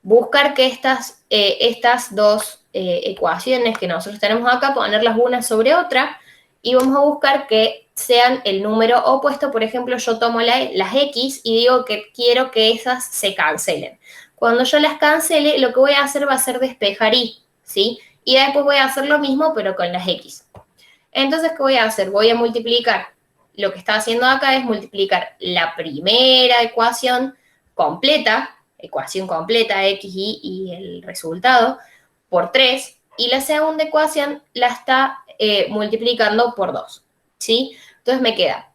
buscar que estas dos ecuaciones que nosotros tenemos acá, ponerlas una sobre otra, y vamos a buscar que sean el número opuesto. Por ejemplo, yo tomo las x y digo que quiero que esas se cancelen. Cuando yo las cancele, lo que voy a hacer va a ser despejar y, ¿sí? Y después voy a hacer lo mismo, pero con las x. Entonces, ¿qué voy a hacer? Voy a multiplicar. Lo que está haciendo acá es multiplicar la primera ecuación completa, ecuación completa, x, y el resultado, por 3, y la segunda ecuación la está multiplicando por 2, ¿sí? Entonces me queda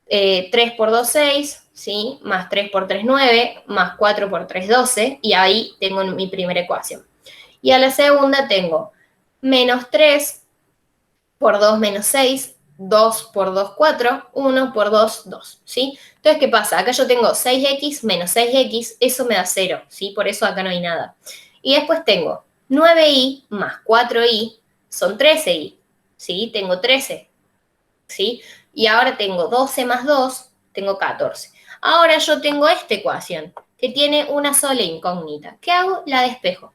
3 por 2, 6, ¿sí? Más 3 por 3, 9, más 4 por 3, 12, y ahí tengo mi primera ecuación. Y a la segunda tengo menos 3 por 2, menos 6, 2 por 2, 4, 1 por 2, 2, ¿sí? Entonces, ¿qué pasa? Acá yo tengo 6x menos 6x, eso me da 0, ¿sí? Por eso acá no hay nada. Y después tengo 9y más 4y, son 13y, ¿sí? Tengo 13, ¿sí? Y ahora tengo 12 más 2, tengo 14. Ahora yo tengo esta ecuación, que tiene una sola incógnita. ¿Qué hago? La despejo.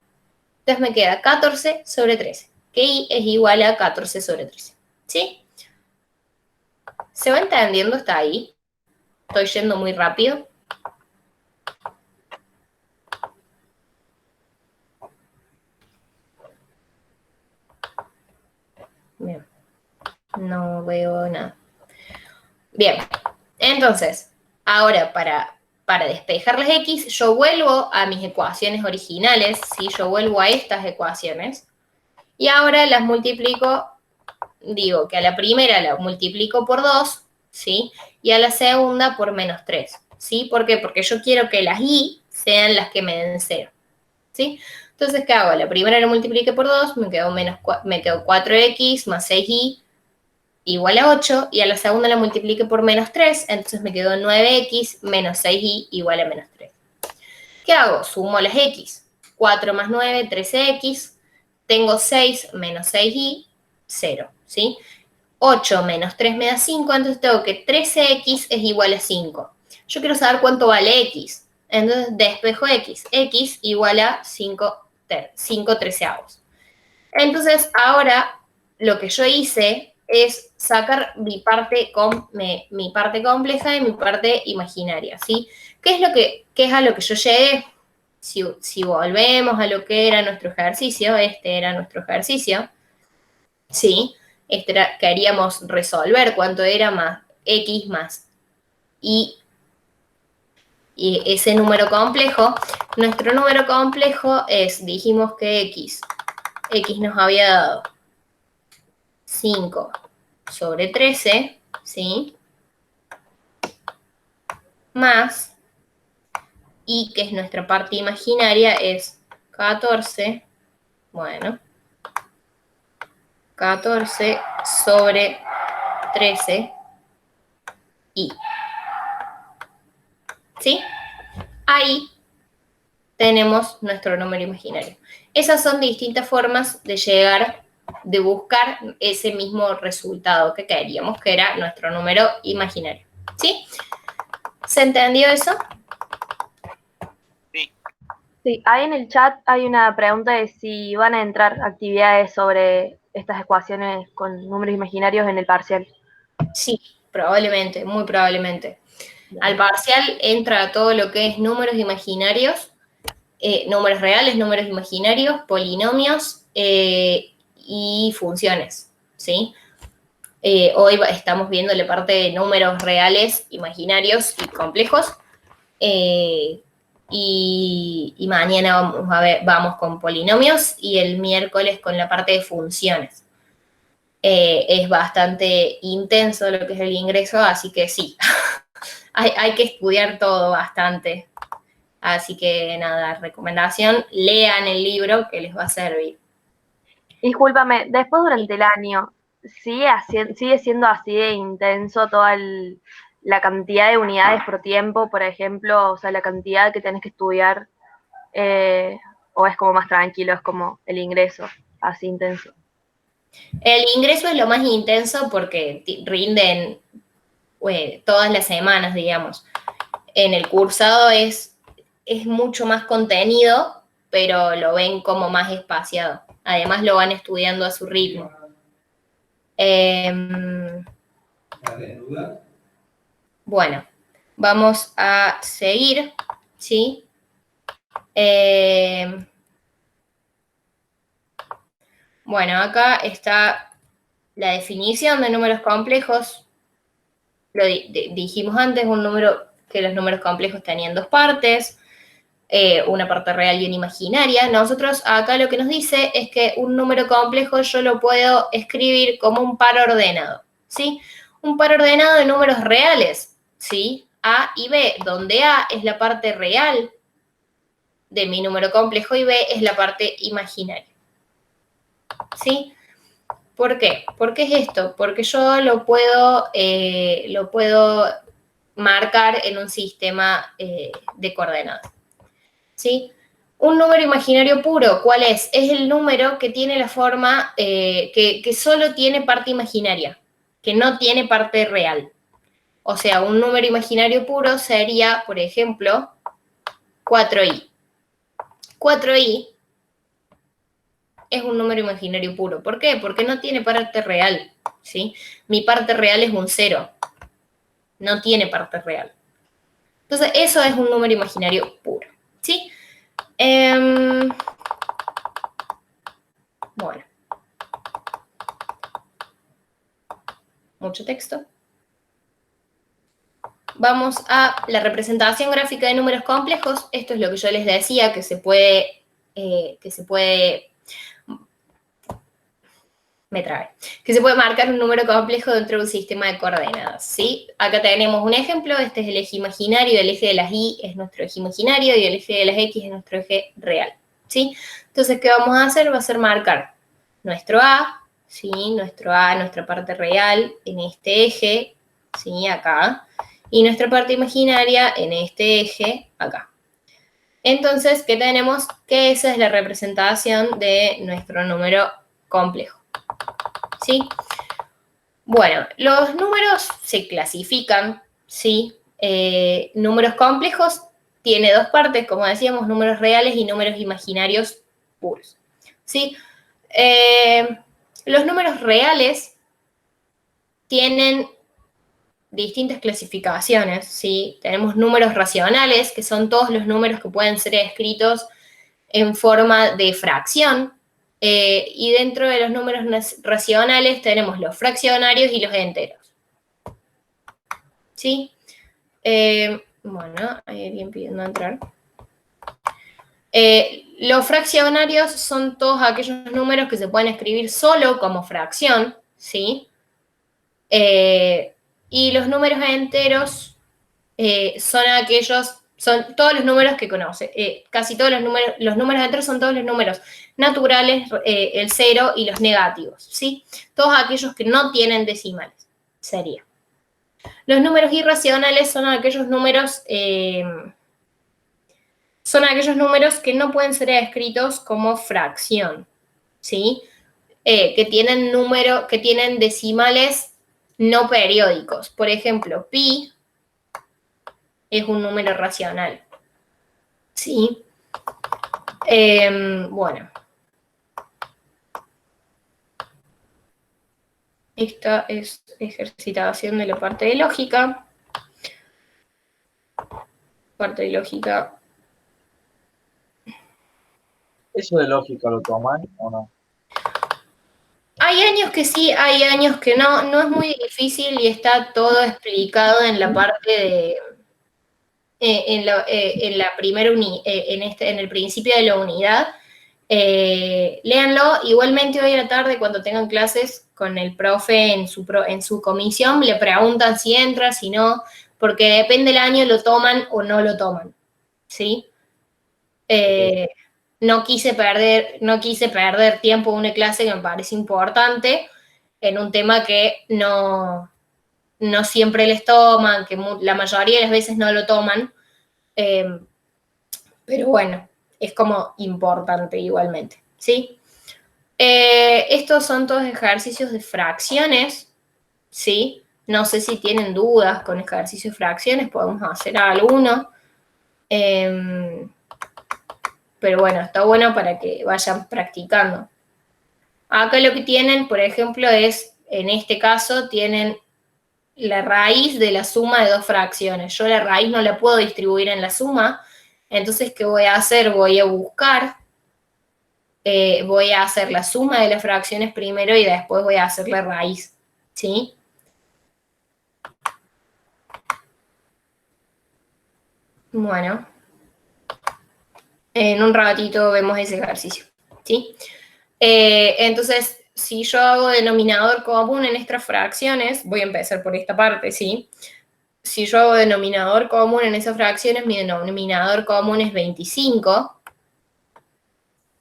Entonces me queda 14 sobre 13, que y es igual a 14 sobre 13, ¿sí? ¿Se va entendiendo hasta ahí? Estoy yendo muy rápido. Bien. No veo nada. Bien. Entonces, ahora para despejar las x, yo vuelvo a mis ecuaciones originales, ¿sí? Yo vuelvo a estas ecuaciones. Y ahora las multiplico, digo que a la primera la multiplico por 2, ¿sí? Y a la segunda por menos 3, ¿sí? ¿Por qué? Porque yo quiero que las y sean las que me den 0, ¿sí? Entonces, ¿qué hago? La primera la multiplique por 2, me quedo 4x más 6y igual a 8, y a la segunda la multiplique por menos 3, entonces me quedo 9x menos 6y igual a menos 3. ¿Qué hago? Sumo las x. 4 más 9, 13x. Tengo 6 menos 6y, 0, ¿sí? 8 menos 3 me da 5, entonces tengo que 13x es igual a 5. Yo quiero saber cuánto vale X. Entonces, despejo X. X igual a 5 treceavos. Entonces, ahora lo que yo hice es sacar mi parte compleja y mi parte imaginaria, ¿sí? ¿Qué es a lo que yo llegué? Si volvemos a lo que era nuestro ejercicio, este era nuestro ejercicio, ¿sí? Queríamos resolver cuánto era más X más y ese número complejo. Nuestro número complejo dijimos que X nos había dado 5 sobre 13, ¿sí? Más, y que es nuestra parte imaginaria, es 14, bueno, 14 sobre 13 y, ¿sí? Ahí tenemos nuestro número imaginario. Esas son distintas formas de buscar ese mismo resultado que queríamos, que era nuestro número imaginario, ¿sí? ¿Se entendió eso? Sí. Sí, ahí en el chat hay una pregunta de si van a entrar actividades sobre estas ecuaciones con números imaginarios en el parcial. Sí, probablemente, muy probablemente. Al parcial entra todo lo que es números imaginarios, números reales, números imaginarios, polinomios y funciones, ¿sí? Hoy estamos viendo la parte de números reales, imaginarios y complejos. Y mañana vamos con polinomios y el miércoles con la parte de funciones. Es bastante intenso lo que es el ingreso, así que sí, hay que estudiar todo bastante. Así que nada, recomendación, lean el libro que les va a servir. Discúlpame, después durante el año, ¿sigue siendo así de intenso toda la cantidad de unidades por tiempo, por ejemplo? O sea, la cantidad que tenés que estudiar, o es como más tranquilo, es como el ingreso, así intenso. El ingreso es lo más intenso porque rinden todas las semanas, digamos. En el cursado es mucho más contenido, pero lo ven como más espaciado. Además lo van estudiando a su ritmo. Bueno, vamos a seguir, ¿sí? Bueno, acá está la definición de números complejos. Lo dijimos antes, que los números complejos tenían dos partes, una parte real y una imaginaria. Nosotros acá lo que nos dice es que un número complejo yo lo puedo escribir como un par ordenado, ¿sí? Un par ordenado de números reales, ¿sí? A y B, donde A es la parte real de mi número complejo y B es la parte imaginaria, ¿sí? ¿Por qué? ¿Por qué es esto? Porque yo lo puedo marcar en un sistema de coordenadas, ¿sí? Un número imaginario puro, ¿cuál es? Es el número que tiene la forma, que solo tiene parte imaginaria, que no tiene parte real. O sea, un número imaginario puro sería, por ejemplo, 4i. 4i es un número imaginario puro. ¿Por qué? Porque no tiene parte real, ¿sí? Mi parte real es un 0. No tiene parte real. Entonces, eso es un número imaginario puro, ¿sí? Bueno. Mucho texto. Vamos a la representación gráfica de números complejos. Esto es lo que yo les decía, que se puede marcar un número complejo dentro de un sistema de coordenadas, ¿sí? Acá tenemos un ejemplo, este es el eje imaginario, el eje de las y es nuestro eje imaginario y el eje de las x es nuestro eje real, ¿sí? Entonces, ¿qué vamos a hacer? Va a ser marcar nuestro a, ¿sí? Nuestro a, nuestra parte real en este eje, ¿sí? Acá, y nuestra parte imaginaria en este eje, acá. Entonces, ¿qué tenemos? Que esa es la representación de nuestro número complejo, ¿sí? Bueno, los números se clasifican, ¿sí? Números complejos tiene dos partes, como decíamos, números reales y números imaginarios puros, ¿sí? Los números reales tienen distintas clasificaciones, ¿sí? Tenemos números racionales, que son todos los números que pueden ser escritos en forma de fracción, y dentro de los números racionales tenemos los fraccionarios y los enteros, ¿sí? Bueno, hay alguien pidiendo entrar. Los fraccionarios son todos aquellos números que se pueden escribir solo como fracción, ¿sí? Y los números enteros son todos los números que conoce. Casi todos los números enteros son todos los números naturales, el 0 y los negativos, ¿sí? Todos aquellos que no tienen decimales, sería. Los números irracionales son aquellos números que no pueden ser escritos como fracción, ¿sí? Que tienen decimales no periódicos. Por ejemplo, pi es un número racional, ¿sí? Bueno. Esta es ejercitación de la parte de lógica. Parte de lógica. ¿Eso de lógica lo toman o no? Hay años que sí, hay años que no. No es muy difícil y está todo explicado en la parte de... en el principio de la unidad. Léanlo. Igualmente hoy a la tarde, cuando tengan clases con el profe en su comisión, le preguntan si entra, si no, porque depende del año, lo toman o no lo toman, ¿sí? No quise perder tiempo en una clase que me parece importante, en un tema que no siempre les toman, que la mayoría de las veces no lo toman, pero bueno, es como importante igualmente, ¿sí? Estos son todos ejercicios de fracciones, ¿sí? No sé si tienen dudas con ejercicios de fracciones, podemos hacer alguno. Pero bueno, está bueno para que vayan practicando. Acá lo que tienen, por ejemplo, es, en este caso, tienen la raíz de la suma de dos fracciones. Yo la raíz no la puedo distribuir en la suma, entonces, ¿qué voy a hacer? Voy a buscar, voy a hacer la suma de las fracciones primero y después voy a hacer la raíz, ¿sí? Bueno, en un ratito vemos ese ejercicio, ¿sí? Entonces, si yo hago denominador común en estas fracciones, voy a empezar por esta parte, ¿sí? Si yo hago denominador común en esas fracciones, mi denominador común es 25,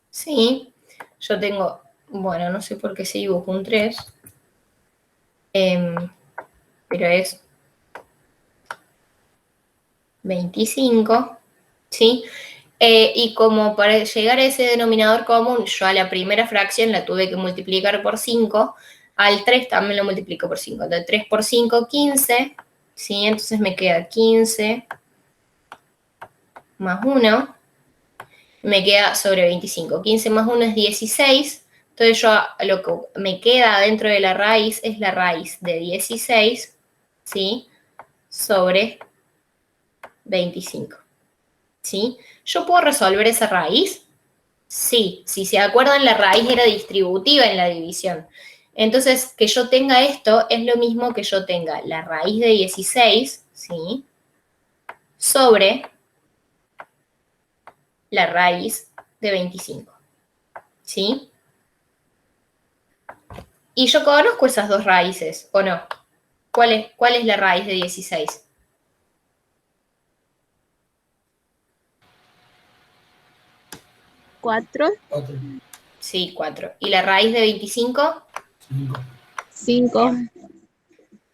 ¿sí? Yo tengo, bueno, no sé por qué se dibujó un 3, pero es 25, ¿sí? Y como para llegar a ese denominador común, yo a la primera fracción la tuve que multiplicar por 5, al 3 también lo multiplico por 5, entonces 3 por 5, 15, ¿sí? Entonces me queda 15 más 1, me queda sobre 25. 15 más 1 es 16, entonces yo lo que me queda dentro de la raíz es la raíz de 16, ¿sí? Sobre 25, ¿sí? ¿Yo puedo resolver esa raíz? Sí, si se acuerdan, la raíz era distributiva en la división. Entonces, que yo tenga esto es lo mismo que yo tenga la raíz de 16, ¿sí? Sobre la raíz de 25, ¿sí? Y yo conozco esas dos raíces, ¿o no? ¿Cuál es la raíz de 16? ¿4? Sí, 4. ¿Y la raíz de 25? 5.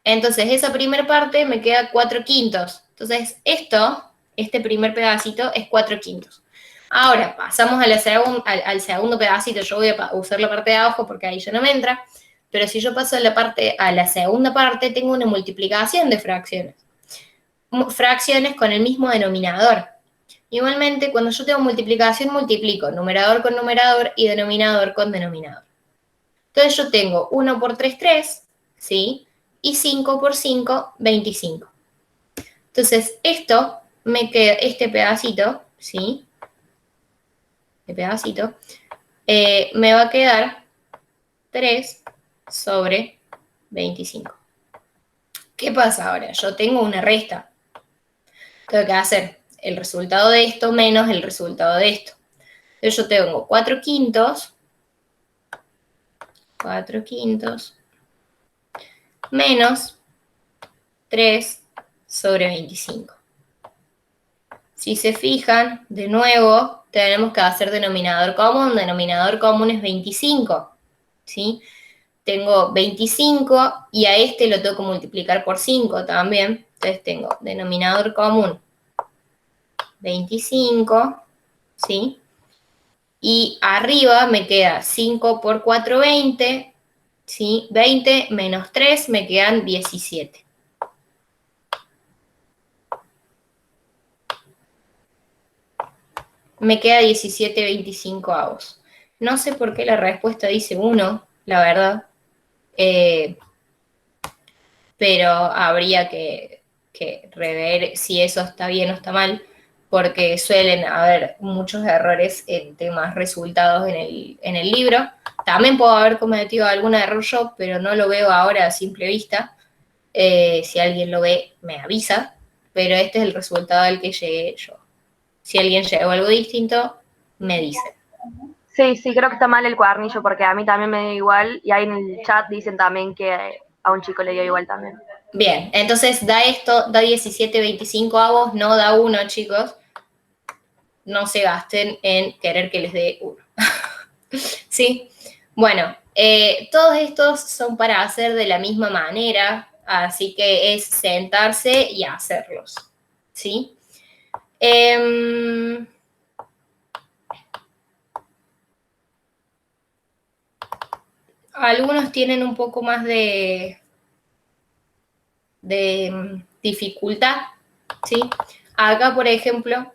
Entonces, esa primera parte me queda 4/5. Entonces, este primer pedacito es 4/5. Ahora, pasamos a al segundo pedacito. Yo voy a usar la parte de abajo porque ahí ya no me entra. Pero si yo paso a la segunda parte, tengo una multiplicación de fracciones. fracciones con el mismo denominador. Igualmente, cuando yo tengo multiplicación, multiplico numerador con numerador y denominador con denominador. Entonces yo tengo 1 por 3, 3, ¿sí? Y 5 por 5, 25. Entonces, esto me queda, este pedacito, ¿sí? Este pedacito, me va a quedar 3 sobre 25. ¿Qué pasa ahora? Yo tengo una resta. Tengo que hacer el resultado de esto menos el resultado de esto. Entonces yo tengo 4 quintos menos 3 sobre 25. Si se fijan, de nuevo, tenemos que hacer denominador común. Denominador común es 25, ¿sí? Tengo 25 y a este lo tengo que multiplicar por 5 también. Entonces tengo denominador común 25, ¿sí? Y arriba me queda 5 por 4, 20, ¿sí? 20 menos 3 me quedan 17. Me queda 17/25. No sé por qué la respuesta dice 1, la verdad. Pero habría que rever si eso está bien o está mal, porque suelen haber muchos errores en temas resultados en el libro. También puedo haber cometido algún error yo, pero no lo veo ahora a simple vista. Si alguien lo ve, me avisa, pero este es el resultado al que llegué yo. Si alguien llegó a algo distinto, me dice. Sí, sí, creo que está mal el cuadernillo porque a mí también me dio igual y ahí en el chat dicen también que a un chico le dio igual también. Bien, entonces da 17/25, no da 1, chicos. No se gasten en querer que les dé 1. ¿Sí? Bueno, todos estos son para hacer de la misma manera, así que es sentarse y hacerlos. ¿Sí? Algunos tienen un poco más de dificultad, ¿sí? Acá, por ejemplo,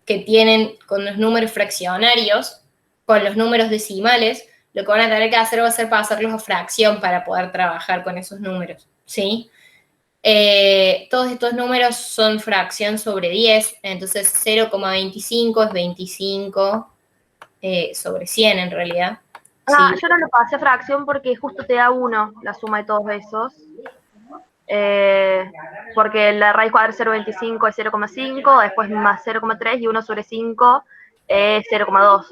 que tienen con los números fraccionarios, con los números decimales, lo que van a tener que hacer va a ser pasarlos a fracción para poder trabajar con esos números, ¿sí? Todos estos números son fracción sobre 10, entonces 0,25 es 25 sobre 100 en realidad. Ah, ¿sí? yo no lo pasé a fracción porque justo te da 1 la suma de todos esos. Porque la raíz cuadrada de 0,25 es 0,5, después más 0,3 y 1 sobre 5 es 0,2.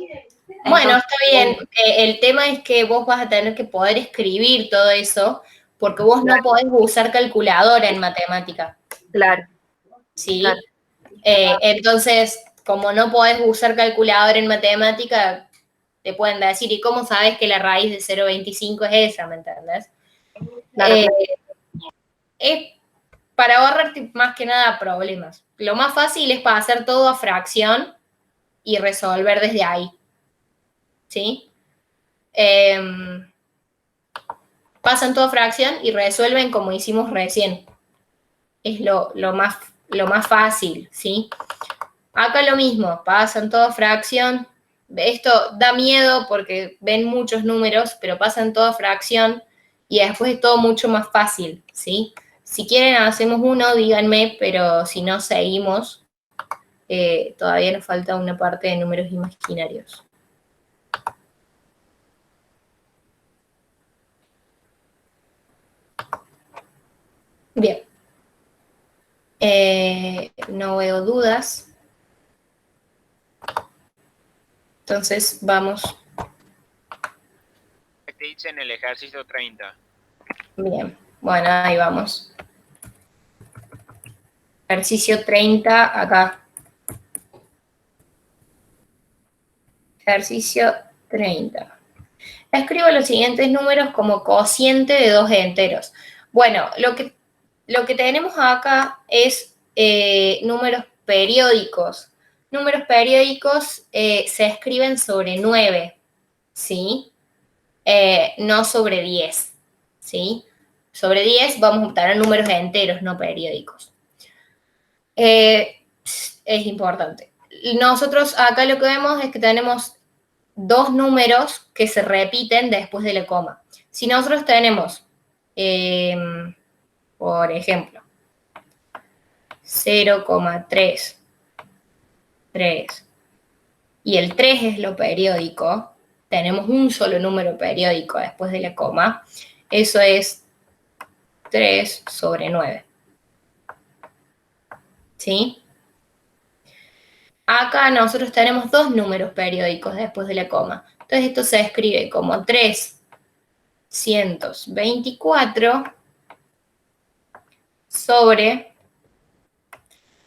Bueno, está bien. El tema es que vos vas a tener que poder escribir todo eso, porque vos no podés usar calculadora en matemática. Claro. ¿Sí? Claro. Entonces, como no podés usar calculadora en matemática, te pueden decir, ¿y cómo sabes que la raíz de 0,25 es esa? ¿Me entendés? Claro. Es para ahorrarte más que nada problemas. Lo más fácil es para hacer todo a fracción y resolver desde ahí. ¿Sí? Pasan toda fracción y resuelven como hicimos recién. Es lo más fácil, ¿sí? Acá lo mismo, pasan toda fracción. Esto da miedo porque ven muchos números, pero pasan toda fracción y después es todo mucho más fácil, ¿sí? Si quieren hacemos uno, díganme, pero si no seguimos, todavía nos falta una parte de números imaginarios. Bien. No veo dudas. Entonces, vamos. ¿Qué dice en el ejercicio 30? Bien. Bueno, ahí vamos. Ejercicio 30, acá. Ejercicio 30. Escribo los siguientes números como cociente de dos enteros. Bueno, lo que tenemos acá es números periódicos. Números periódicos se escriben sobre 9, ¿sí? No sobre 10, ¿sí? Sobre 10 vamos a obtener números enteros, no periódicos. Es importante. Nosotros acá lo que vemos es que tenemos dos números que se repiten después de la coma. Si nosotros tenemos, por ejemplo, 0,33 y el 3 es lo periódico, tenemos un solo número periódico después de la coma, eso es 3 sobre 9. ¿Sí? Acá nosotros tenemos dos números periódicos después de la coma. Entonces esto se escribe como 324 sobre,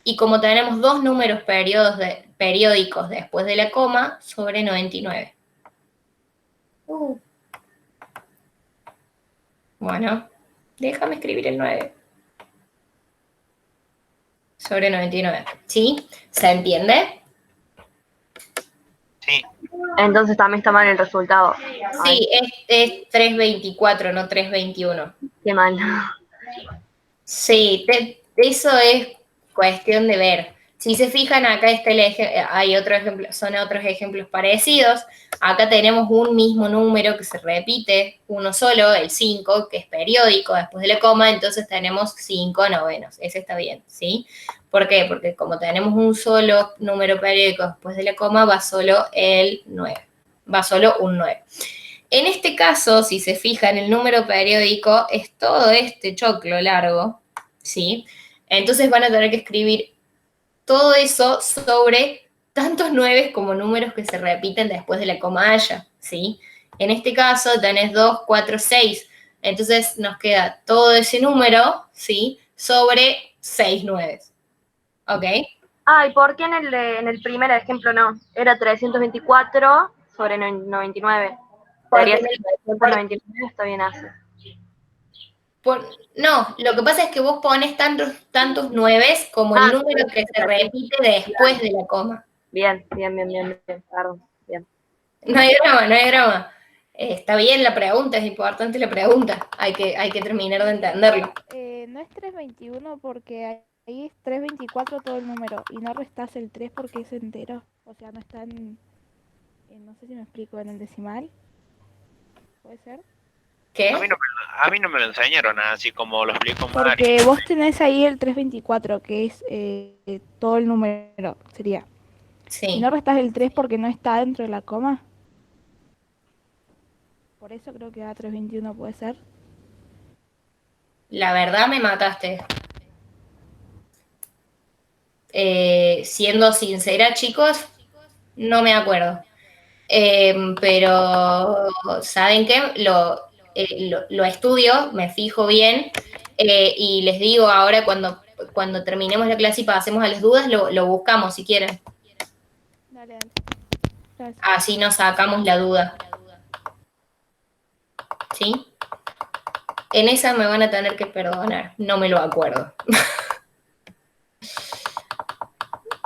y como tenemos dos números periódicos después de la coma, sobre 99. Bueno, déjame escribir el 9. Sobre 99. ¿Sí? ¿Se entiende? Sí. Entonces también está mal el resultado. Sí, es 324, no 321. Qué mal. Sí, eso es cuestión de ver. Si se fijan, acá está hay otro ejemplo, son otros ejemplos parecidos. Acá tenemos un mismo número que se repite, uno solo, el 5, que es periódico después de la coma, entonces tenemos 5 novenos. Ese está bien, ¿sí? ¿Por qué? Porque como tenemos un solo número periódico después de la coma, va solo el 9. Va solo un 9. En este caso, si se fijan, el número periódico es todo este choclo largo, ¿sí? Entonces van a tener que escribir todo eso sobre tantos 9 como números que se repiten después de la coma haya, ¿sí? En este caso tenés 2, 4, 6. Entonces nos queda todo ese número, ¿sí? Sobre 6 nueves. ¿Ok? ¿Y por qué en el primer ejemplo no? Era 324 sobre 99. Debería ser 399, está bien así. No, lo que pasa es que vos pones tantos nueves como el número que se repite después de la coma. Bien, perdón, bien. No hay drama. Está bien la pregunta, es importante la pregunta. Hay que terminar de entenderlo. No es 321 porque ahí es 324 todo el número y no restás el 3 porque es entero. O sea, no está no sé si me explico, en el decimal. ¿Puede ser? ¿Qué? A mí no me lo enseñaron así como lo explico Mario. Porque vos tenés ahí el 324, que es todo el número, sería. Sí. Y no restás el 3 porque no está dentro de la coma. Por eso creo que da 321, puede ser. La verdad me mataste. Siendo sincera, chicos, no me acuerdo. Pero, ¿saben qué? Lo estudio, me fijo bien, y les digo ahora cuando terminemos la clase y pasemos a las dudas, lo buscamos si quieren. Dale. Gracias. Así nos sacamos la duda. ¿Sí? En esa me van a tener que perdonar, no me lo acuerdo.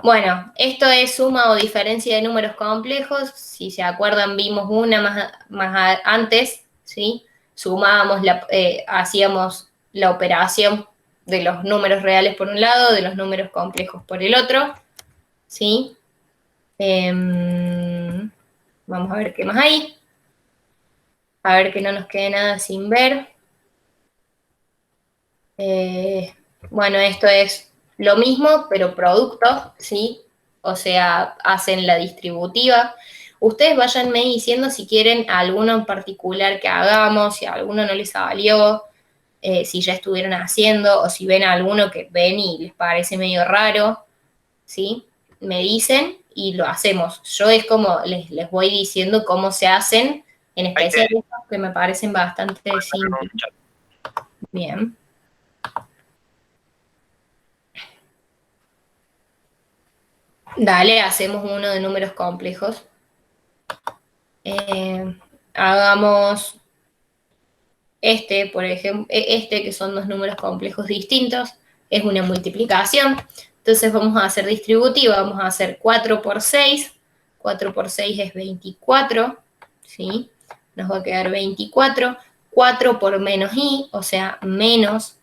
Bueno, esto es suma o diferencia de números complejos. Si se acuerdan, vimos una más antes, ¿sí? Sumábamos, hacíamos la operación de los números reales por un lado, de los números complejos por el otro, ¿sí? Vamos a ver qué más hay. A ver que no nos quede nada sin ver. Bueno, esto es lo mismo, pero producto, ¿sí? O sea, hacen la distributiva. Ustedes váyanme diciendo si quieren alguno en particular que hagamos, si a alguno no les salió, si ya estuvieron haciendo, o si ven alguno que ven y les parece medio raro, ¿sí? Me dicen y lo hacemos. Yo es como les voy diciendo cómo se hacen, en especial estos que me parecen bastante simples. Bien. Dale, hacemos uno de números complejos. Hagamos por ejemplo, que son dos números complejos distintos, es una multiplicación. Entonces vamos a hacer distributiva, vamos a hacer 4 por 6. 4 por 6 es 24, ¿sí? Nos va a quedar 24. 4 por menos i, o sea, menos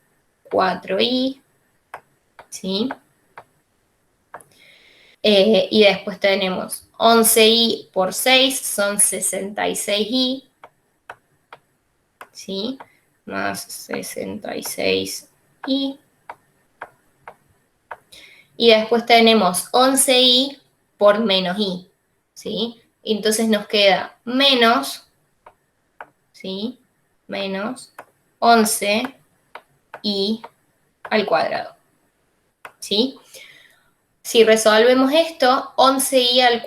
4i, ¿sí? Y después tenemos 11i por 6 son 66i, ¿sí? Más 66i. Y después tenemos 11i por menos i, ¿sí? Entonces nos queda menos, ¿sí? Menos 11i al cuadrado, ¿sí? Si resolvemos esto, 11i al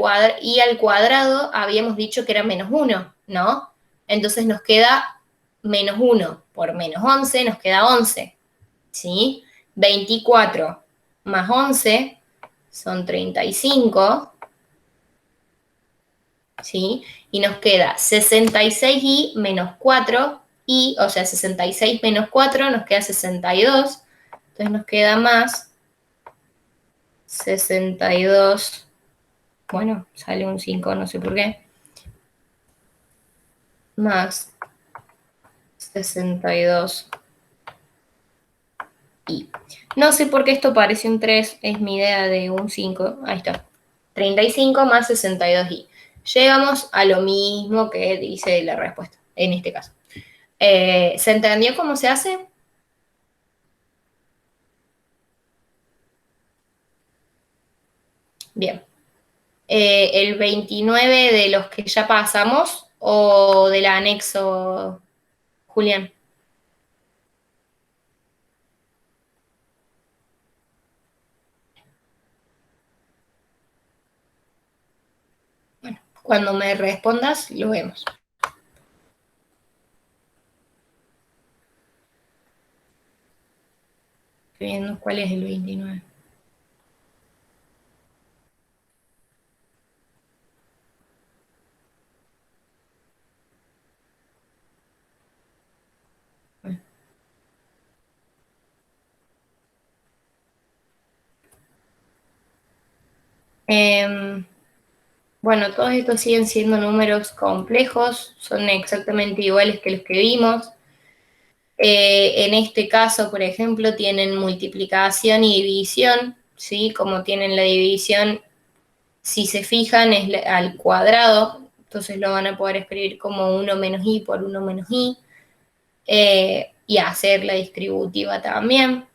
cuadrado habíamos dicho que era menos 1, ¿no? Entonces nos queda menos 1 por menos 11, nos queda 11, ¿sí? 24 más 11 son 35, ¿sí? Y nos queda 66i menos 4i, o sea, 66 menos 4 nos queda 62, entonces nos queda más 62, bueno, sale un 5, no sé por qué, más 62i. No sé por qué esto parece un 3, es mi idea de un 5, ahí está. 35 más 62i. Llegamos a lo mismo que dice la respuesta, en este caso. ¿Se entendió cómo se hace? Bien. El 29 de los que ya pasamos o del anexo, Julián. Bueno, cuando me respondas, lo vemos. Estoy viendo cuál es el 29. Bueno, todos estos siguen siendo números complejos, son exactamente iguales que los que vimos. En este caso, por ejemplo, tienen multiplicación y división, ¿sí? Como tienen la división, si se fijan, es al cuadrado, entonces lo van a poder escribir como 1 menos i por 1 menos i, y hacer la distributiva también.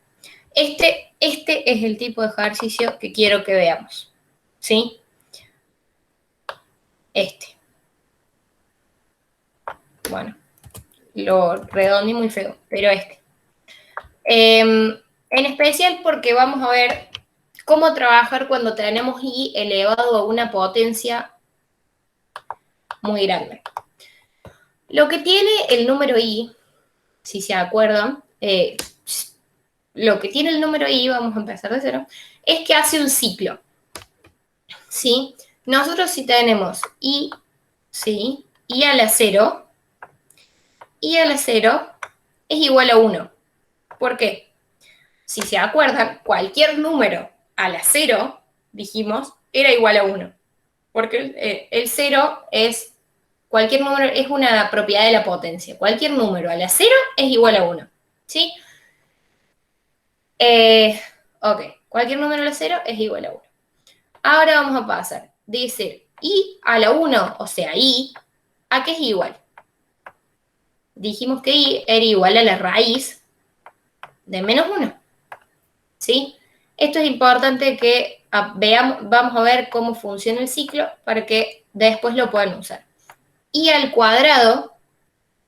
Este es el tipo de ejercicio que quiero que veamos, ¿sí? Bueno, lo redondí muy feo, pero en especial porque vamos a ver cómo trabajar cuando tenemos i elevado a una potencia muy grande. Lo que tiene el número i, si se acuerdan, lo que tiene el número i, vamos a empezar de cero, es que hace un ciclo, ¿sí? Nosotros si tenemos i, ¿sí? I a la 0, i a la 0 es igual a 1. ¿Por qué? Si se acuerdan, cualquier número a la 0, dijimos, era igual a 1. Porque el 0 es, cualquier número es una propiedad de la potencia. Cualquier número a la 0 es igual a 1. ¿Sí? Ok, cualquier número a la 0 es igual a 1. Ahora vamos a pasar de decir i a la 1, o sea, i, ¿a qué es igual? Dijimos que i era igual a la raíz de menos 1. ¿Sí? Esto es importante que veamos, vamos a ver cómo funciona el ciclo para que después lo puedan usar. I al cuadrado,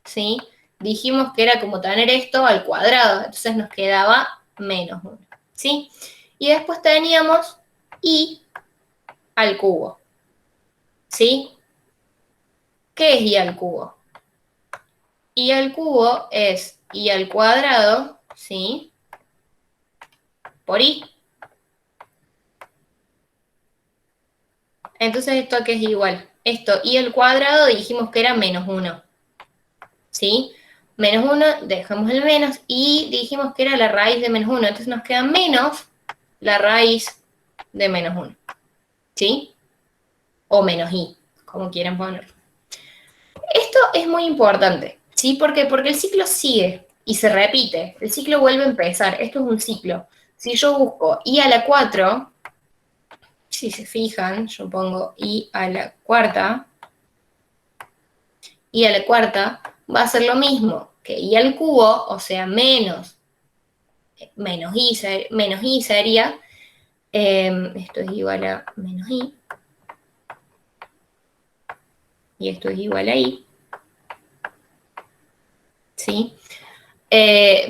¿sí? Dijimos que era como tener esto al cuadrado, entonces nos quedaba menos 1, ¿sí? Y después teníamos i al cubo, ¿sí? ¿Qué es i al cubo? I al cubo es i al cuadrado, ¿sí? Por i. Entonces, ¿esto a qué es igual? Esto, i al cuadrado, dijimos que era menos 1. ¿Sí? Menos 1, dejamos el menos, y dijimos que era la raíz de menos 1. Entonces nos queda menos la raíz de menos 1. ¿Sí? O menos i, como quieran ponerlo. Esto es muy importante, ¿sí? ¿Por qué? Porque el ciclo sigue y se repite. El ciclo vuelve a empezar. Esto es un ciclo. Si yo busco i a la 4... si se fijan, yo pongo i a la cuarta, i a la cuarta va a ser lo mismo que i al cubo, o sea, menos i sería, esto es igual a menos i, y esto es igual a i, ¿sí?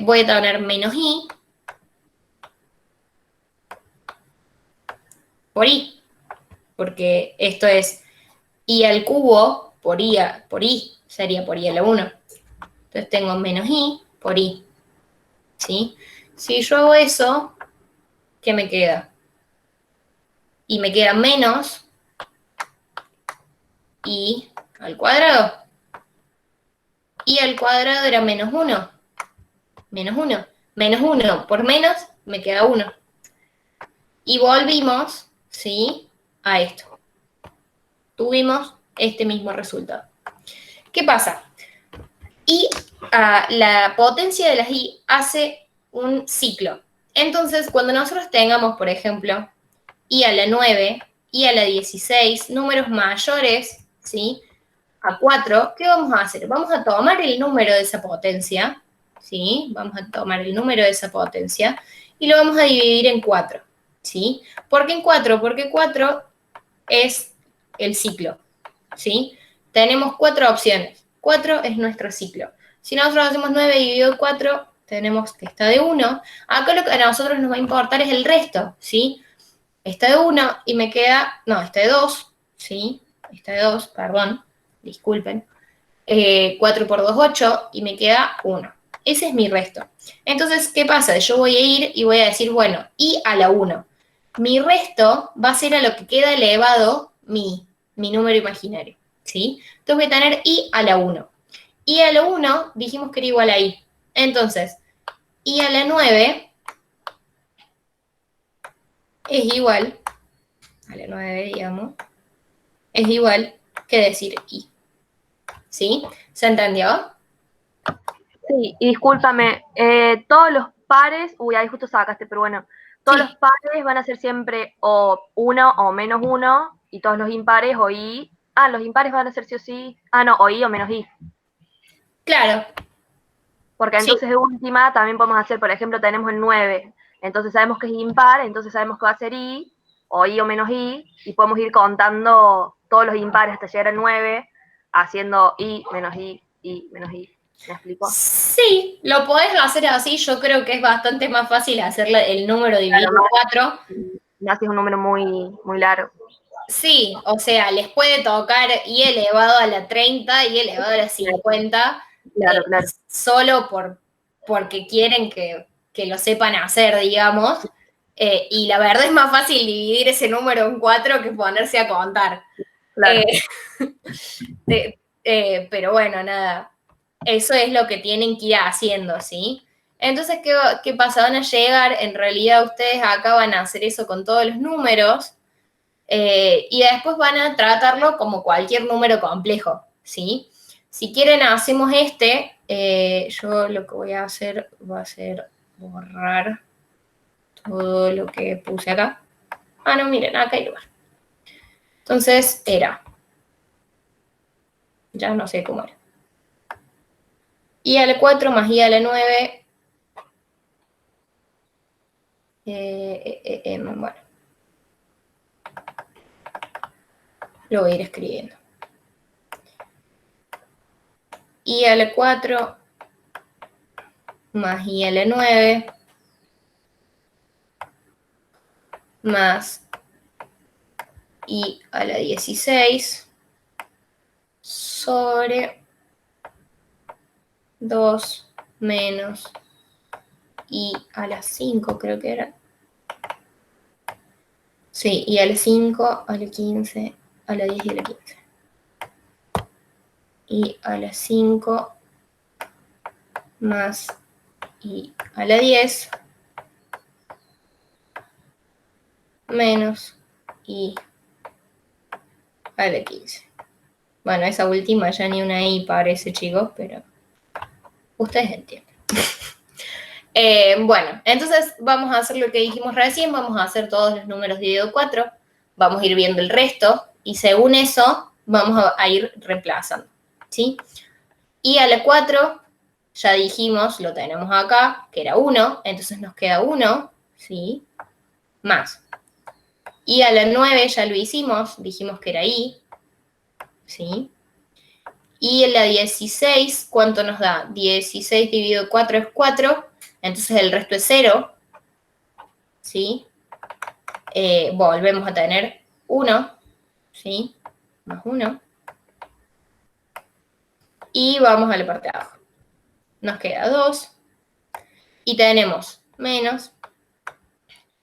Voy a tener menos i por i, porque esto es i al cubo por i, sería por i a la 1. Entonces tengo menos i por i, ¿sí? Si yo hago eso, ¿qué me queda? Y me queda menos i al cuadrado. I al cuadrado era menos 1. Menos 1. Menos 1 por menos me queda 1. Y volvimos, ¿sí? A esto. Tuvimos este mismo resultado. ¿Qué pasa? Y la potencia de las i hace un ciclo. Entonces, cuando nosotros tengamos, por ejemplo, i a la 9, i a la 16, números mayores, ¿sí? A 4, ¿qué vamos a hacer? Vamos a tomar el número de esa potencia, ¿sí? Vamos a tomar el número de esa potencia y lo vamos a dividir en 4, ¿sí? ¿Por qué en 4? Porque 4 es el ciclo, ¿sí? Tenemos 4 opciones. 4 es nuestro ciclo. Si nosotros hacemos 9 dividido 4, tenemos que está de 1. Acá lo que a nosotros nos va a importar es el resto, ¿sí? Está de 1 y me queda, no, está de 2, ¿sí? Está de 2, perdón, disculpen. 4 por 2, 8 y me queda 1. Ese es mi resto. Entonces, ¿qué pasa? Yo voy a ir y voy a decir, bueno, i a la 1. Mi resto va a ser a lo que queda elevado mi número imaginario, ¿sí? Entonces voy a tener i a la 1. I a la 1 dijimos que era igual a i. Entonces, i a la 9 es igual, a la 9, digamos, es igual que decir i. ¿Sí? ¿Se entendió? Sí, y discúlpame, todos los pares, uy, ahí justo sacaste, pero bueno, todos Sí. los pares van a ser siempre o 1 o menos 1, y todos los impares o i. Los impares van a ser sí o sí, no, o i o menos i. Claro. Porque Sí. entonces de última también podemos hacer, por ejemplo, tenemos el 9, entonces sabemos que es impar, entonces sabemos que va a ser i, o i o menos i, y podemos ir contando todos los impares hasta llegar al 9, haciendo i menos i, menos i. ¿Me explico? Sí, lo podés hacer así. Yo creo que es bastante más fácil hacerle el número dividido en 4. Me haces un número muy, muy largo. Sí, o sea, les puede tocar i elevado a la 30, i elevado a la 50, Claro, claro. solo porque quieren que lo sepan hacer, digamos. Y la verdad es más fácil dividir ese número en 4 que ponerse a contar. Claro. Pero bueno, nada. Eso es lo que tienen que ir haciendo, ¿sí? Entonces, ¿qué pasa? Van a llegar, en realidad ustedes acá van a hacer eso con todos los números, y después van a tratarlo como cualquier número complejo, ¿sí? Si quieren, hacemos yo lo que voy a hacer va a ser borrar todo lo que puse acá. No, miren, acá hay lugar. Entonces, ya no sé cómo era. I a la 4 más i a la 9. Bueno. Lo voy a ir escribiendo. I a la 4 más i a la 9 más i a la 16 sobre 2 menos i a la 5, creo que era. Sí, i a la 5, a la 15, a la 10 y a la 15. I a la 5 más i a la 10 menos i a la 15. Bueno, esa última ya ni una i parece, chicos, pero ustedes entienden. Bueno, entonces vamos a hacer lo que dijimos recién, vamos a hacer todos los números dividido 4, vamos a ir viendo el resto y según eso vamos a ir reemplazando, ¿sí? Y a la 4, ya dijimos, lo tenemos acá, que era 1, entonces nos queda 1, ¿sí? Más. Y a la 9 ya lo hicimos, dijimos que era I, ¿sí? Y en la 16, ¿cuánto nos da? 16 dividido 4 es 4, entonces el resto es 0, ¿sí? Volvemos a tener 1, ¿sí? Más 1. Y vamos a la parte de abajo. Nos queda 2. Y tenemos menos.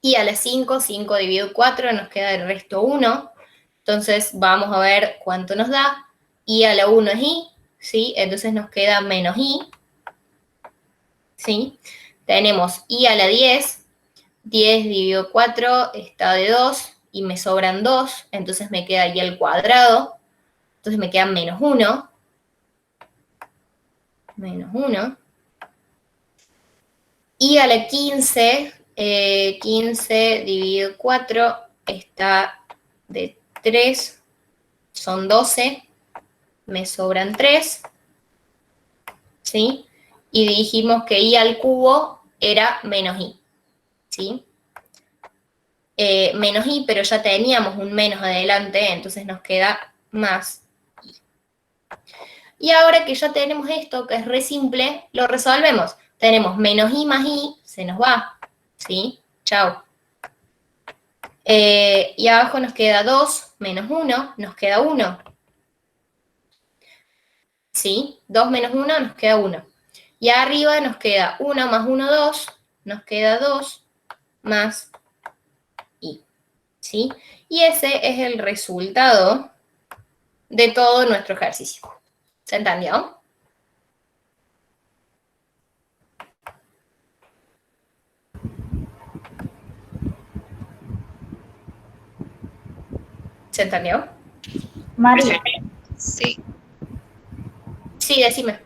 Y a las 5, 5 dividido 4, nos queda el resto 1. Entonces vamos a ver cuánto nos da. Y a la 1 es I, ¿sí? Entonces nos queda menos I, ¿sí? Tenemos I a la 10. 10 dividido 4 está de 2 y me sobran 2, entonces me queda ahí el cuadrado, entonces me queda menos 1, menos 1, y a la 15, 15 dividido 4 está de 3, son 12, me sobran 3, ¿sí? Y dijimos que I al cubo era menos I, ¿sí? Menos I, pero ya teníamos un menos adelante, entonces nos queda más I. Y ahora que ya tenemos esto, que es re simple, lo resolvemos. Tenemos menos I más I, se nos va, ¿sí? Chao. Y abajo nos queda 2 menos 1, nos queda 1. ¿Sí? 2 menos 1 nos queda 1. Y arriba nos queda 1 más 1, 2, nos queda 2 más I. ¿Sí? Y ese es el resultado de todo nuestro ejercicio. ¿Se entendió? ¿Se entendió? María, Sí. Sí, decime.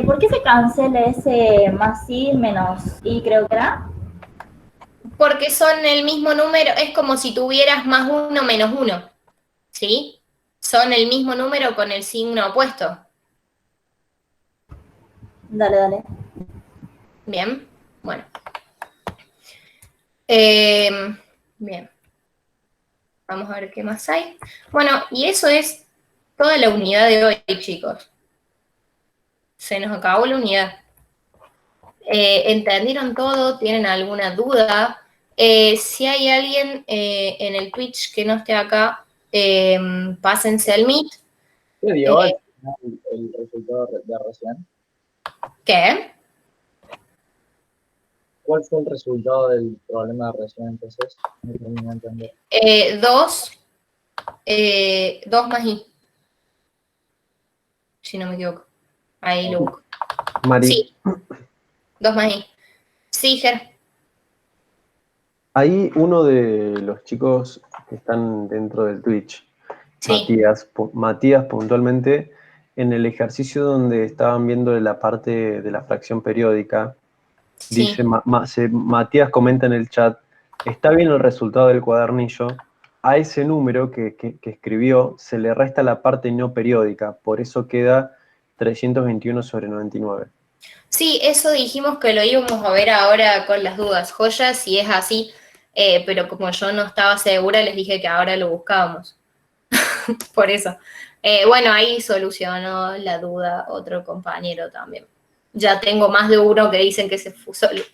¿por qué se cancela ese más I menos I, creo que era? Porque son el mismo número, es como si tuvieras más 1 menos 1, ¿sí? Son el mismo número con el signo opuesto. Dale, dale. Bien, bueno. Bien. Vamos a ver qué más hay. Bueno, y eso es toda la unidad de hoy, chicos. Se nos acabó la unidad. ¿Entendieron todo? ¿Tienen alguna duda? Si hay alguien en el Twitch que no esté acá, pásense al Meet. ¿Qué dio al final el resultado de recién? ¿Qué? ¿Cuál fue el resultado del problema de recién entonces? No terminé de entender. 2 más I, si no me equivoco. Ahí lo busco. Mari, Sí, 2 más I. Sí, Ger. hay uno de los chicos que están dentro del Twitch, Sí. Matías puntualmente, en el ejercicio donde estaban viendo la parte de la fracción periódica, Sí. dice, Matías comenta en el chat, está bien el resultado del cuadernillo, a ese número que escribió se le resta la parte no periódica, por eso queda 321 sobre 99. Sí, eso dijimos que lo íbamos a ver ahora con las dudas. Joya, si es así, pero como yo no estaba segura, les dije que ahora lo buscábamos. Por eso. Bueno, ahí solucionó la duda otro compañero también. Ya tengo más de uno que dicen que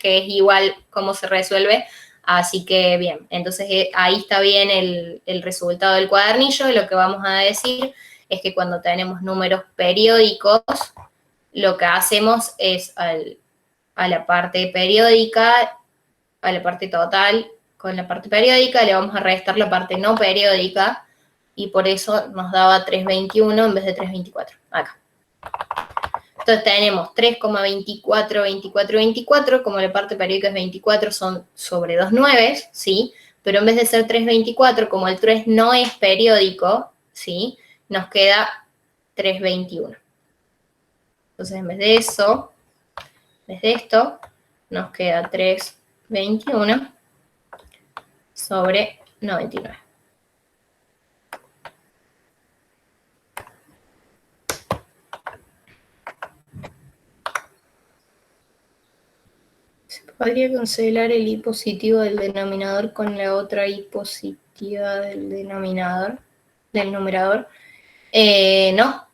que es igual cómo se resuelve, así que bien. Entonces ahí está bien el resultado del cuadernillo. Lo que vamos a decir es que cuando tenemos números periódicos, lo que hacemos es a la parte periódica, a la parte total, con la parte periódica le vamos a restar la parte no periódica y por eso nos daba 321 en vez de 324, acá. Entonces tenemos 3,24, 24, 24, como la parte periódica es 24, son sobre 2 nueves, ¿sí? Pero en vez de ser 324, como el 3 no es periódico, ¿sí? Nos queda 321. Entonces, en vez de eso, desde esto, nos queda 321 sobre 99. ¿Se podría cancelar el i positivo del denominador con la otra i positiva del denominador, del numerador? No.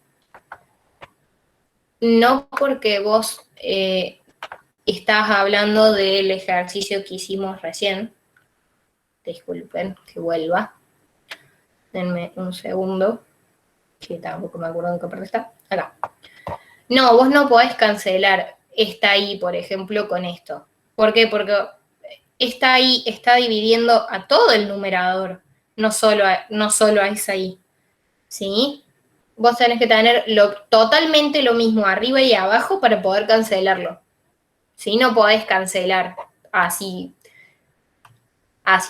No, porque vos estás hablando del ejercicio que hicimos recién. Disculpen que vuelva. Denme un segundo, que tampoco me acuerdo en qué parte está. Acá. No, vos no podés cancelar esta i, por ejemplo, con esto. ¿Por qué? Porque esta i está dividiendo a todo el numerador, no solo a esa i. ¿Sí? Vos tenés que tener totalmente lo mismo arriba y abajo para poder cancelarlo. ¿Sí? No podés cancelar así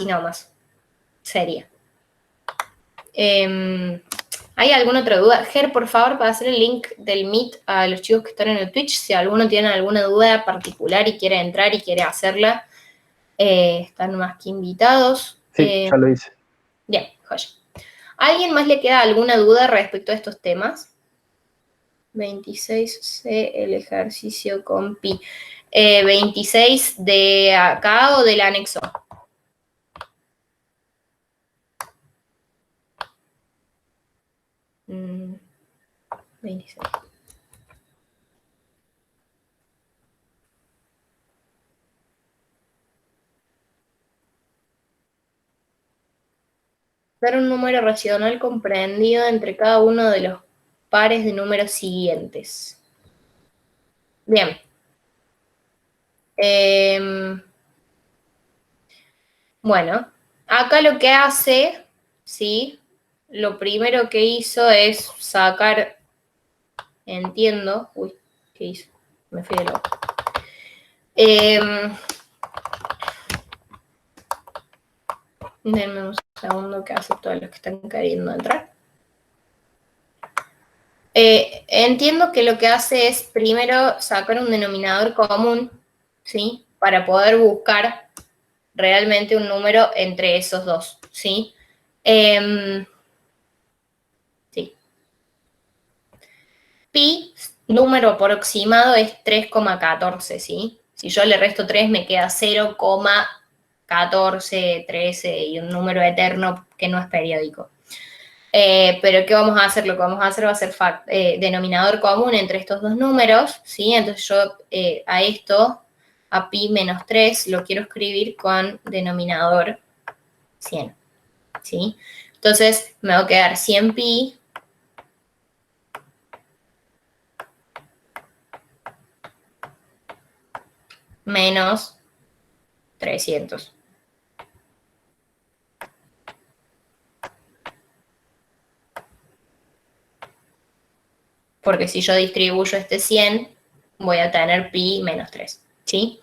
nomás. Sería. ¿Hay alguna otra duda? Ger, por favor, para hacer el link del Meet a los chicos que están en el Twitch, si alguno tiene alguna duda particular y quiere entrar y quiere hacerla, están más que invitados. Sí, ya lo hice. Bien, joya. ¿A alguien más le queda alguna duda respecto a estos temas? 26C, el ejercicio con pi. 26 de acá o del anexo. Mm, 26. Dar un número racional comprendido entre cada uno de los pares de números siguientes. Bien. Bueno, acá lo que hace, ¿sí? Lo primero que hizo es sacar, entiendo, uy, ¿qué hizo? Me fui de loco. Denme un segundo que acepto a los que están queriendo entrar. Entiendo que lo que hace es primero sacar un denominador común, ¿sí? Para poder buscar realmente un número entre esos dos, ¿sí? Sí. Pi, número aproximado, es 3,14, ¿sí? Si yo le resto 3 me queda 0,14, 13 y un número eterno que no es periódico. Pero ¿qué vamos a hacer? Lo que vamos a hacer va a ser denominador común entre estos dos números, ¿sí? Entonces yo a esto, a pi menos 3, lo quiero escribir con denominador 100, ¿sí? Entonces me va a quedar 100 pi menos 300. Porque si yo distribuyo este 100, voy a tener pi menos 3, ¿sí?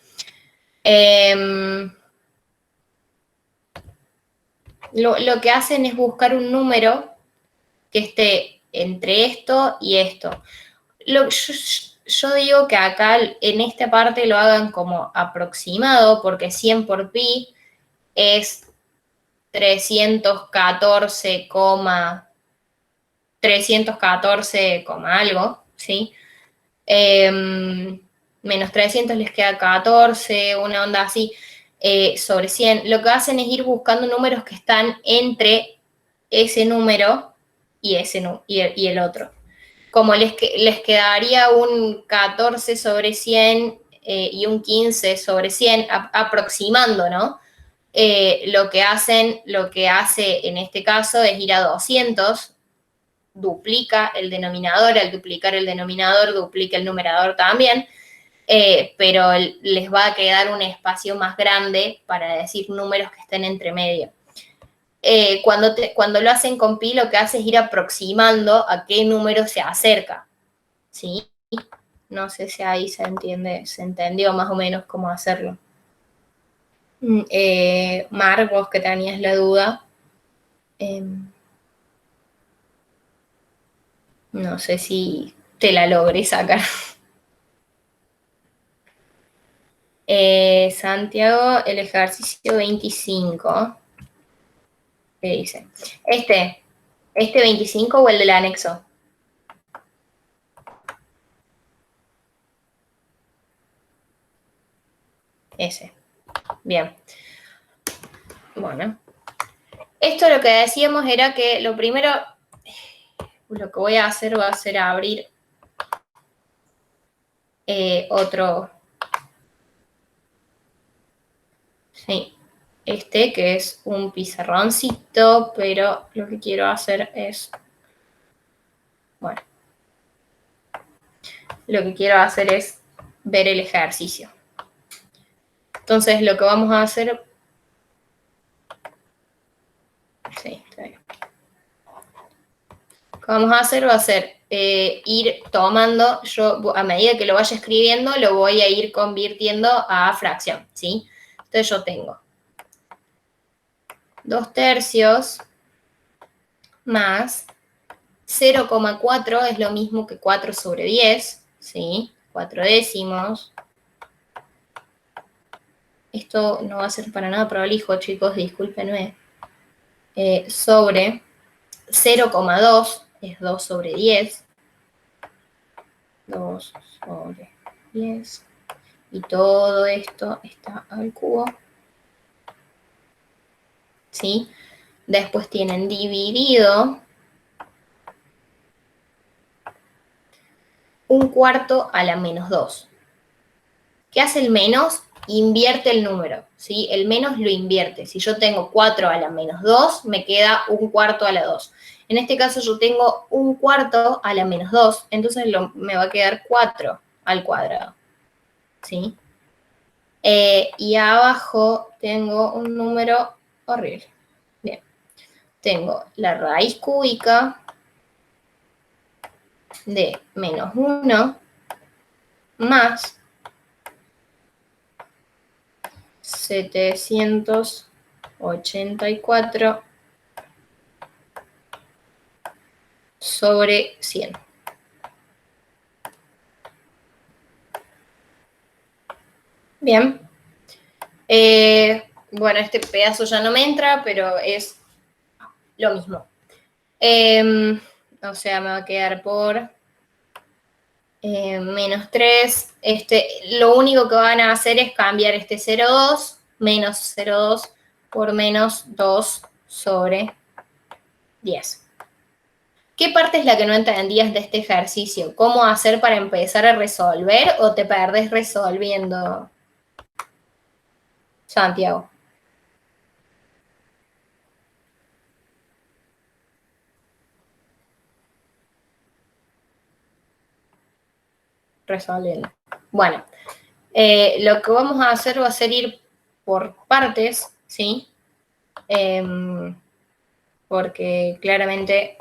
Lo que hacen es buscar un número que esté entre esto y esto. Yo digo que acá en esta parte lo hagan como aproximado, porque 100 por pi es 314, 314, algo, ¿sí? Menos 300 les queda 14, una onda así, sobre 100. Lo que hacen es ir buscando números que están entre ese número y el otro. Como les quedaría un 14 sobre 100 y un 15 sobre 100, aproximando, ¿no? Lo que hace en este caso es ir a 200, duplica el denominador, al duplicar el denominador duplica el numerador también, pero les va a quedar un espacio más grande para decir números que estén entre medio. Cuando lo hacen con pi, lo que hace es ir aproximando a qué número se acerca, ¿sí? No sé si ahí se entendió más o menos cómo hacerlo. Mar, vos que tenías la duda. No sé si te la logré sacar. Santiago, el ejercicio 25. ¿Qué dice? ¿Este 25 o el del anexo? Ese. Bien. Bueno. Esto lo que decíamos era que lo primero, lo que voy a hacer va a ser abrir otro. Sí. Que es un pizarroncito, pero lo que quiero hacer es, bueno, lo que quiero hacer es ver el ejercicio. Entonces, lo que vamos a hacer, sí, está bien. Lo que vamos a hacer va a ser ir tomando, yo a medida que lo vaya escribiendo, lo voy a ir convirtiendo a fracción, ¿sí? Entonces yo tengo 2/3 más 0,4 es lo mismo que 4/10, ¿sí? 4 décimos. Esto no va a ser para nada prolijo, chicos, discúlpenme. Sobre 0,2 es 2/10. 2/10. Y todo esto está al cubo. ¿Sí? Después tienen dividido 1/4 a la menos 2. ¿Qué hace el menos? Invierte el número, ¿sí? El menos lo invierte. Si yo tengo 4 a la menos 2, me queda 1/4 a la 2. En este caso yo tengo 1/4 a la menos 2, entonces me va a quedar 4 al cuadrado, ¿sí? Y abajo tengo un número horrible. Bien. Tengo la raíz cúbica de menos 1 más 784 sobre 100. Bien. Bueno, este pedazo ya no me entra, pero es lo mismo. O sea, me va a quedar por menos 3. Lo único que van a hacer es cambiar este 0,2 menos 0,2 por menos 2 sobre 10. ¿Qué parte es la que no entendías de este ejercicio? ¿Cómo hacer para empezar a resolver o te perdés resolviendo, Santiago? Resolviendo. Bueno, lo que vamos a hacer va a ser ir por partes, ¿sí? Porque claramente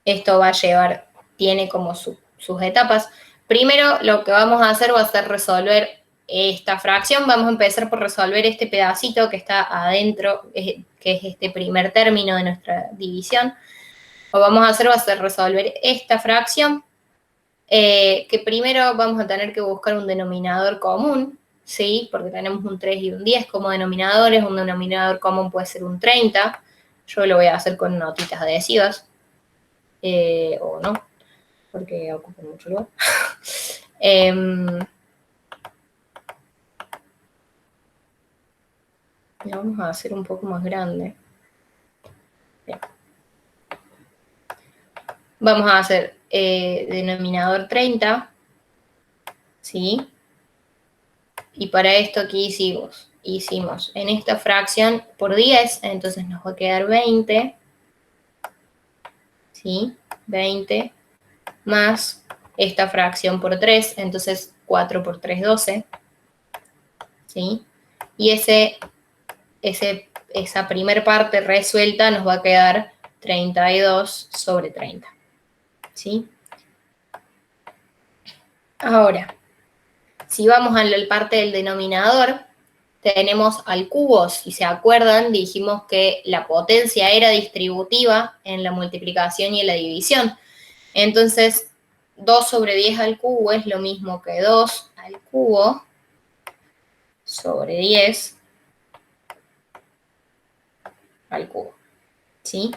esto va a llevar, tiene como sus etapas. Primero lo que vamos a hacer va a ser resolver esta fracción. Vamos a empezar por resolver este pedacito que está adentro, que es este primer término de nuestra división. Lo que vamos a hacer va a ser resolver esta fracción, que primero vamos a tener que buscar un denominador común, ¿sí? Porque tenemos un 3 y un 10 como denominadores. Un denominador común puede ser un 30. Yo lo voy a hacer con notitas adhesivas. O no, porque ocupa mucho lugar. Lo vamos a hacer un poco más grande. Bien. Vamos a hacer denominador 30, ¿sí? Y para esto aquí hicimos en esta fracción por 10, entonces nos va a quedar 20, ¿sí? 20 más esta fracción por 3, entonces 4 por 3, 12, ¿sí? Y esa primer parte resuelta nos va a quedar 32 sobre 30, ¿sí? Ahora, si vamos a la parte del denominador, tenemos al cubo. Si se acuerdan, dijimos que la potencia era distributiva en la multiplicación y en la división. Entonces, 2 sobre 10 al cubo es lo mismo que 2 al cubo sobre 10 al cubo, ¿sí?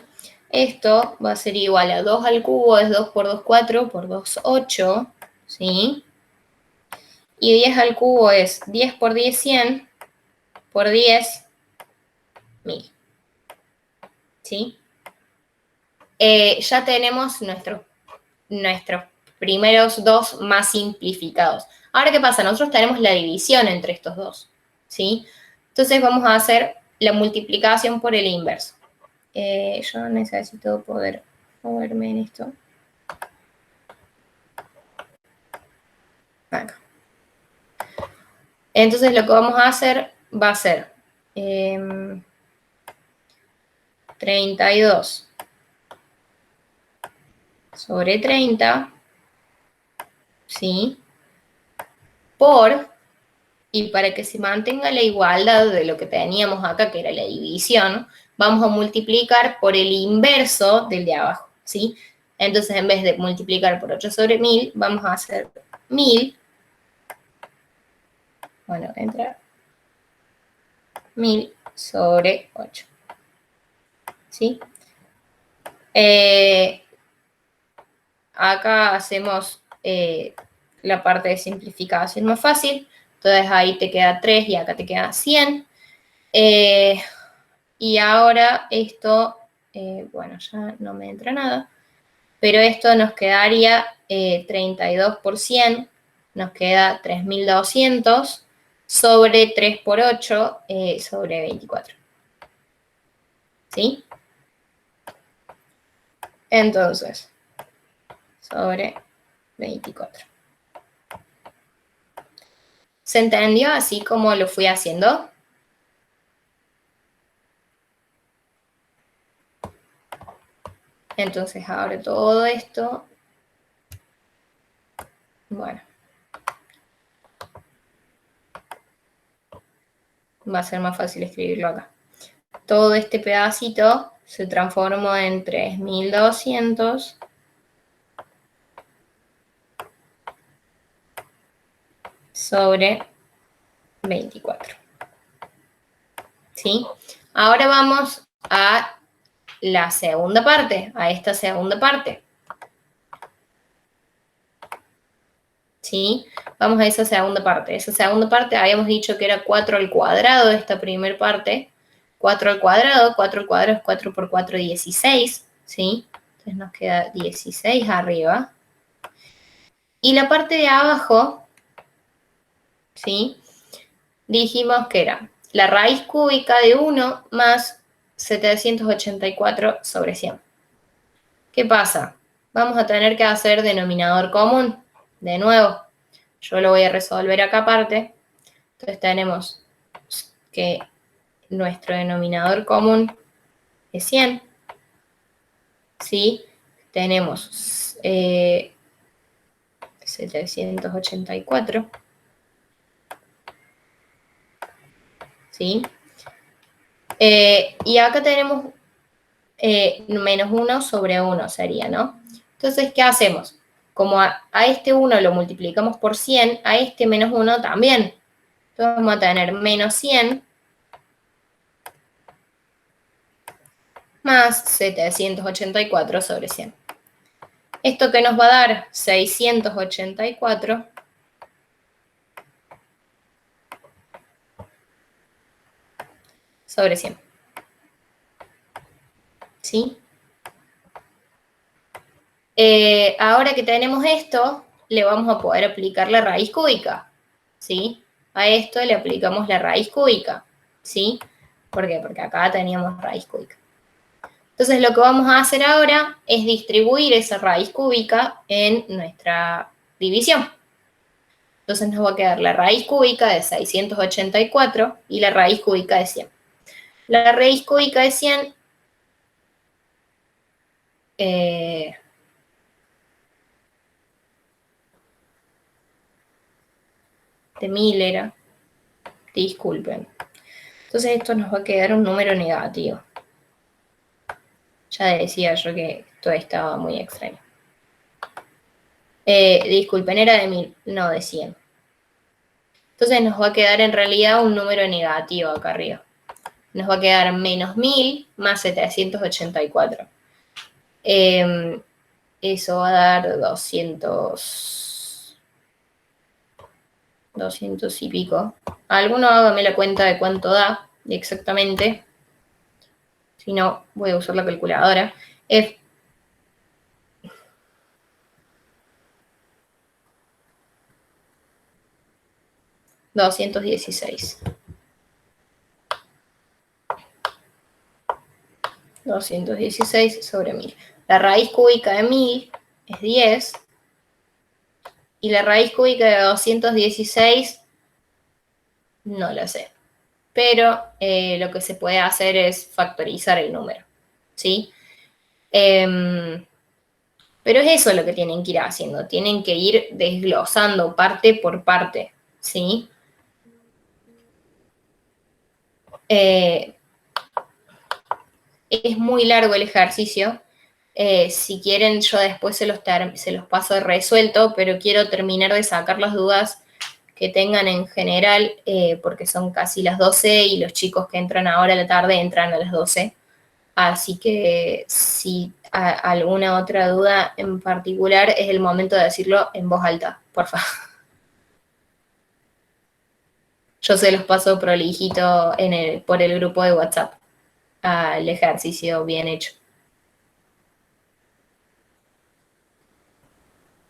Esto va a ser igual a 2 al cubo, es 2 por 2, 4, por 2, 8, ¿sí? Y 10 al cubo es 10 por 10, 100, por 10, 1000, ¿sí? Ya tenemos nuestros primeros dos más simplificados. Ahora, ¿qué pasa? Nosotros tenemos la división entre estos dos, ¿sí? Entonces vamos a hacer la multiplicación por el inverso. Yo necesito poder moverme en esto. Acá. Entonces lo que vamos a hacer va a ser 32 sobre 30, ¿sí? Y para que se mantenga la igualdad de lo que teníamos acá, que era la división, vamos a multiplicar por el inverso del de abajo, ¿sí? Entonces, en vez de multiplicar por 8 sobre 1000, vamos a hacer 1000. Bueno, entra 1000 sobre 8, ¿sí? Acá hacemos la parte de simplificación más fácil. Entonces ahí te queda 3 y acá te queda 100. Y ahora esto, bueno, ya no me entra nada, pero esto nos quedaría 32 por 100, nos queda 3200 sobre 3 por 8 sobre 24. ¿Sí? Entonces, sobre 24. ¿Se entendió así como lo fui haciendo? Entonces ahora todo esto, bueno, va a ser más fácil escribirlo acá. Todo este pedacito se transformó en 3200 sobre 24. ¿Sí? Ahora vamos a la segunda parte, a esta segunda parte. ¿Sí? Vamos a esa segunda parte. Esa segunda parte habíamos dicho que era 4 al cuadrado, esta primera parte. 4 al cuadrado es 4 por 4, 16. ¿Sí? Entonces nos queda 16 arriba. Y la parte de abajo, ¿sí? Dijimos que era la raíz cúbica de 1 más 784 sobre 100. ¿Qué pasa? Vamos a tener que hacer denominador común. De nuevo, yo lo voy a resolver acá aparte. Entonces tenemos que nuestro denominador común es 100. ¿Sí? Tenemos 784. ¿Sí? Y acá tenemos menos 1 sobre 1 sería, ¿no? Entonces, ¿qué hacemos? Como a este 1 lo multiplicamos por 100, a este menos 1 también. Entonces vamos a tener menos 100 más 784 sobre 100. ¿Esto qué nos va a dar? 684 sobre 100. ¿Sí? Ahora que tenemos esto, le vamos a poder aplicar la raíz cúbica. ¿Sí? A esto le aplicamos la raíz cúbica. ¿Sí? ¿Por qué? Porque acá teníamos raíz cúbica. Entonces lo que vamos a hacer ahora es distribuir esa raíz cúbica en nuestra división. Entonces nos va a quedar la raíz cúbica de 684 y la raíz cúbica de 100. La raíz cúbica de 100 de 1000 era, disculpen. Entonces esto nos va a quedar un número negativo. Ya decía yo que esto estaba muy extraño. Disculpen, era de 1000, no de 100. Entonces nos va a quedar en realidad un número negativo acá arriba. nos va a quedar menos 1000 más 784. Eso va a dar 200 y pico. Alguno hágame la cuenta de cuánto da exactamente. Si no, voy a usar la calculadora. 216. 216 sobre 1000. La raíz cúbica de 1000 es 10. Y la raíz cúbica de 216 no la sé. Pero lo que se puede hacer es factorizar el número. ¿Sí? Pero es eso lo que tienen que ir haciendo. Tienen que ir desglosando parte por parte. ¿Sí? Es muy largo el ejercicio. Si quieren, yo después se los paso resuelto, pero quiero terminar de sacar las dudas que tengan en general, porque son casi las 12 y los chicos que entran ahora a la tarde entran a las 12. Así que si alguna otra duda en particular, es el momento de decirlo en voz alta, por favor. Yo se los paso prolijito por el grupo de WhatsApp al ejercicio bien hecho.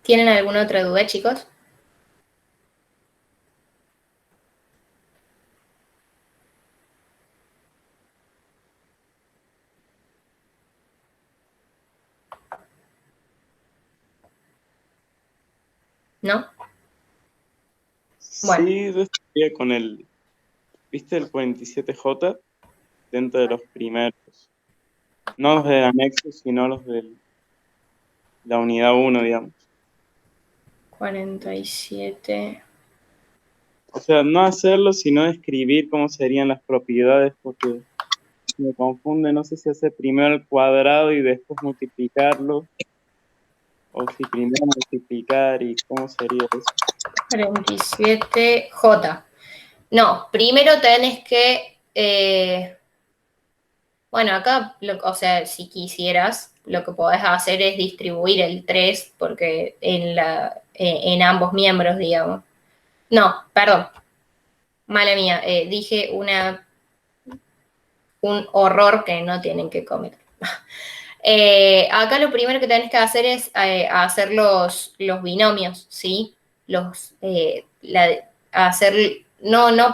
¿Tienen alguna otra duda, chicos? ¿No? Bueno. Sí, yo estaría con ¿viste el 47J? Dentro de los primeros. No los de anexo, sino los de la unidad 1, digamos. 47. O sea, no hacerlo, sino escribir cómo serían las propiedades, porque me confunde, no sé si hacer primero el cuadrado y después multiplicarlo, o si primero multiplicar y cómo sería eso. 47J. No, primero tenés que... bueno, acá, o sea, si quisieras, lo que podés hacer es distribuir el 3, porque en ambos miembros, digamos. No, perdón. Mala mía, dije un horror que no tienen que cometer. Acá lo primero que tenés que hacer es hacer los binomios, ¿sí? No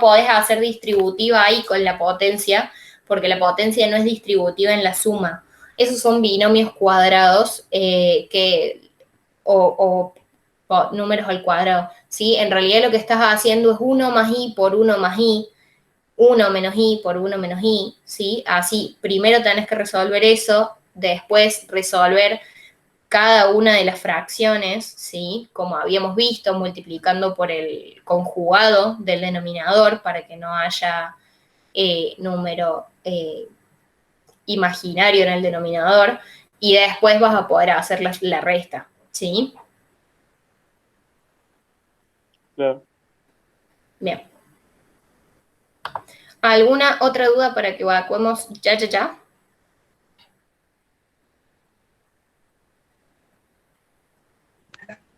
podés hacer distributiva ahí con la potencia, porque la potencia no es distributiva en la suma. Esos son binomios cuadrados o números al cuadrado, ¿sí? En realidad lo que estás haciendo es 1 más i por 1 más i, 1 menos i por 1 menos i, ¿sí? Así, primero tenés que resolver eso, después resolver cada una de las fracciones, ¿sí? Como habíamos visto, multiplicando por el conjugado del denominador para que no haya número imaginario en el denominador, y después vas a poder hacer la resta, ¿sí? Claro. Bien. ¿Alguna otra duda para que evacuemos ya?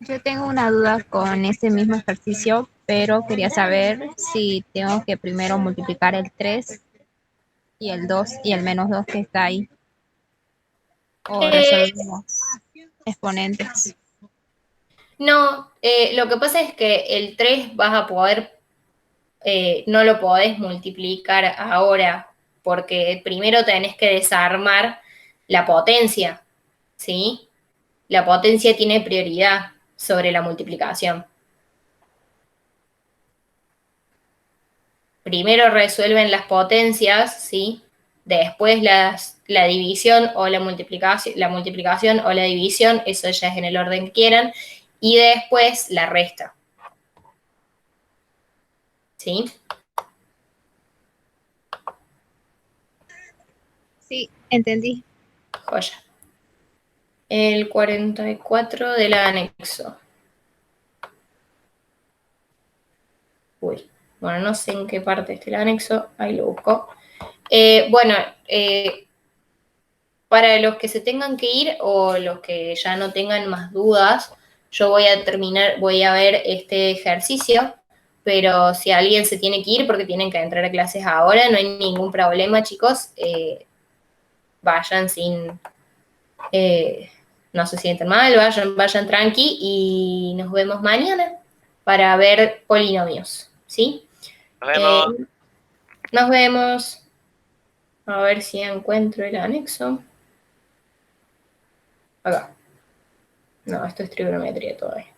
Yo tengo una duda con ese mismo ejercicio, pero quería saber si tengo que primero multiplicar el 3 y el 2 y el menos 2 que está ahí. O resolvemos exponentes. No, lo que pasa es que el 3 vas a poder, no lo podés multiplicar ahora, porque primero tenés que desarmar la potencia, ¿sí? La potencia tiene prioridad sobre la multiplicación. Primero resuelven las potencias, ¿sí? Después la división o la multiplicación o la división, eso ya es en el orden que quieran, y después la resta. ¿Sí? Sí, entendí. Joya. El 44 del anexo. Uy, bueno, no sé en qué parte está el anexo, ahí lo busco. Bueno, para los que se tengan que ir o los que ya no tengan más dudas, yo voy a ver este ejercicio, pero si alguien se tiene que ir porque tienen que entrar a clases ahora, no hay ningún problema, chicos. Vayan sin, no se sienten mal, vayan tranqui y nos vemos mañana para ver polinomios, ¿sí? Nos vemos. Nos vemos. A ver si encuentro el anexo. Acá. No, esto es trigonometría todavía.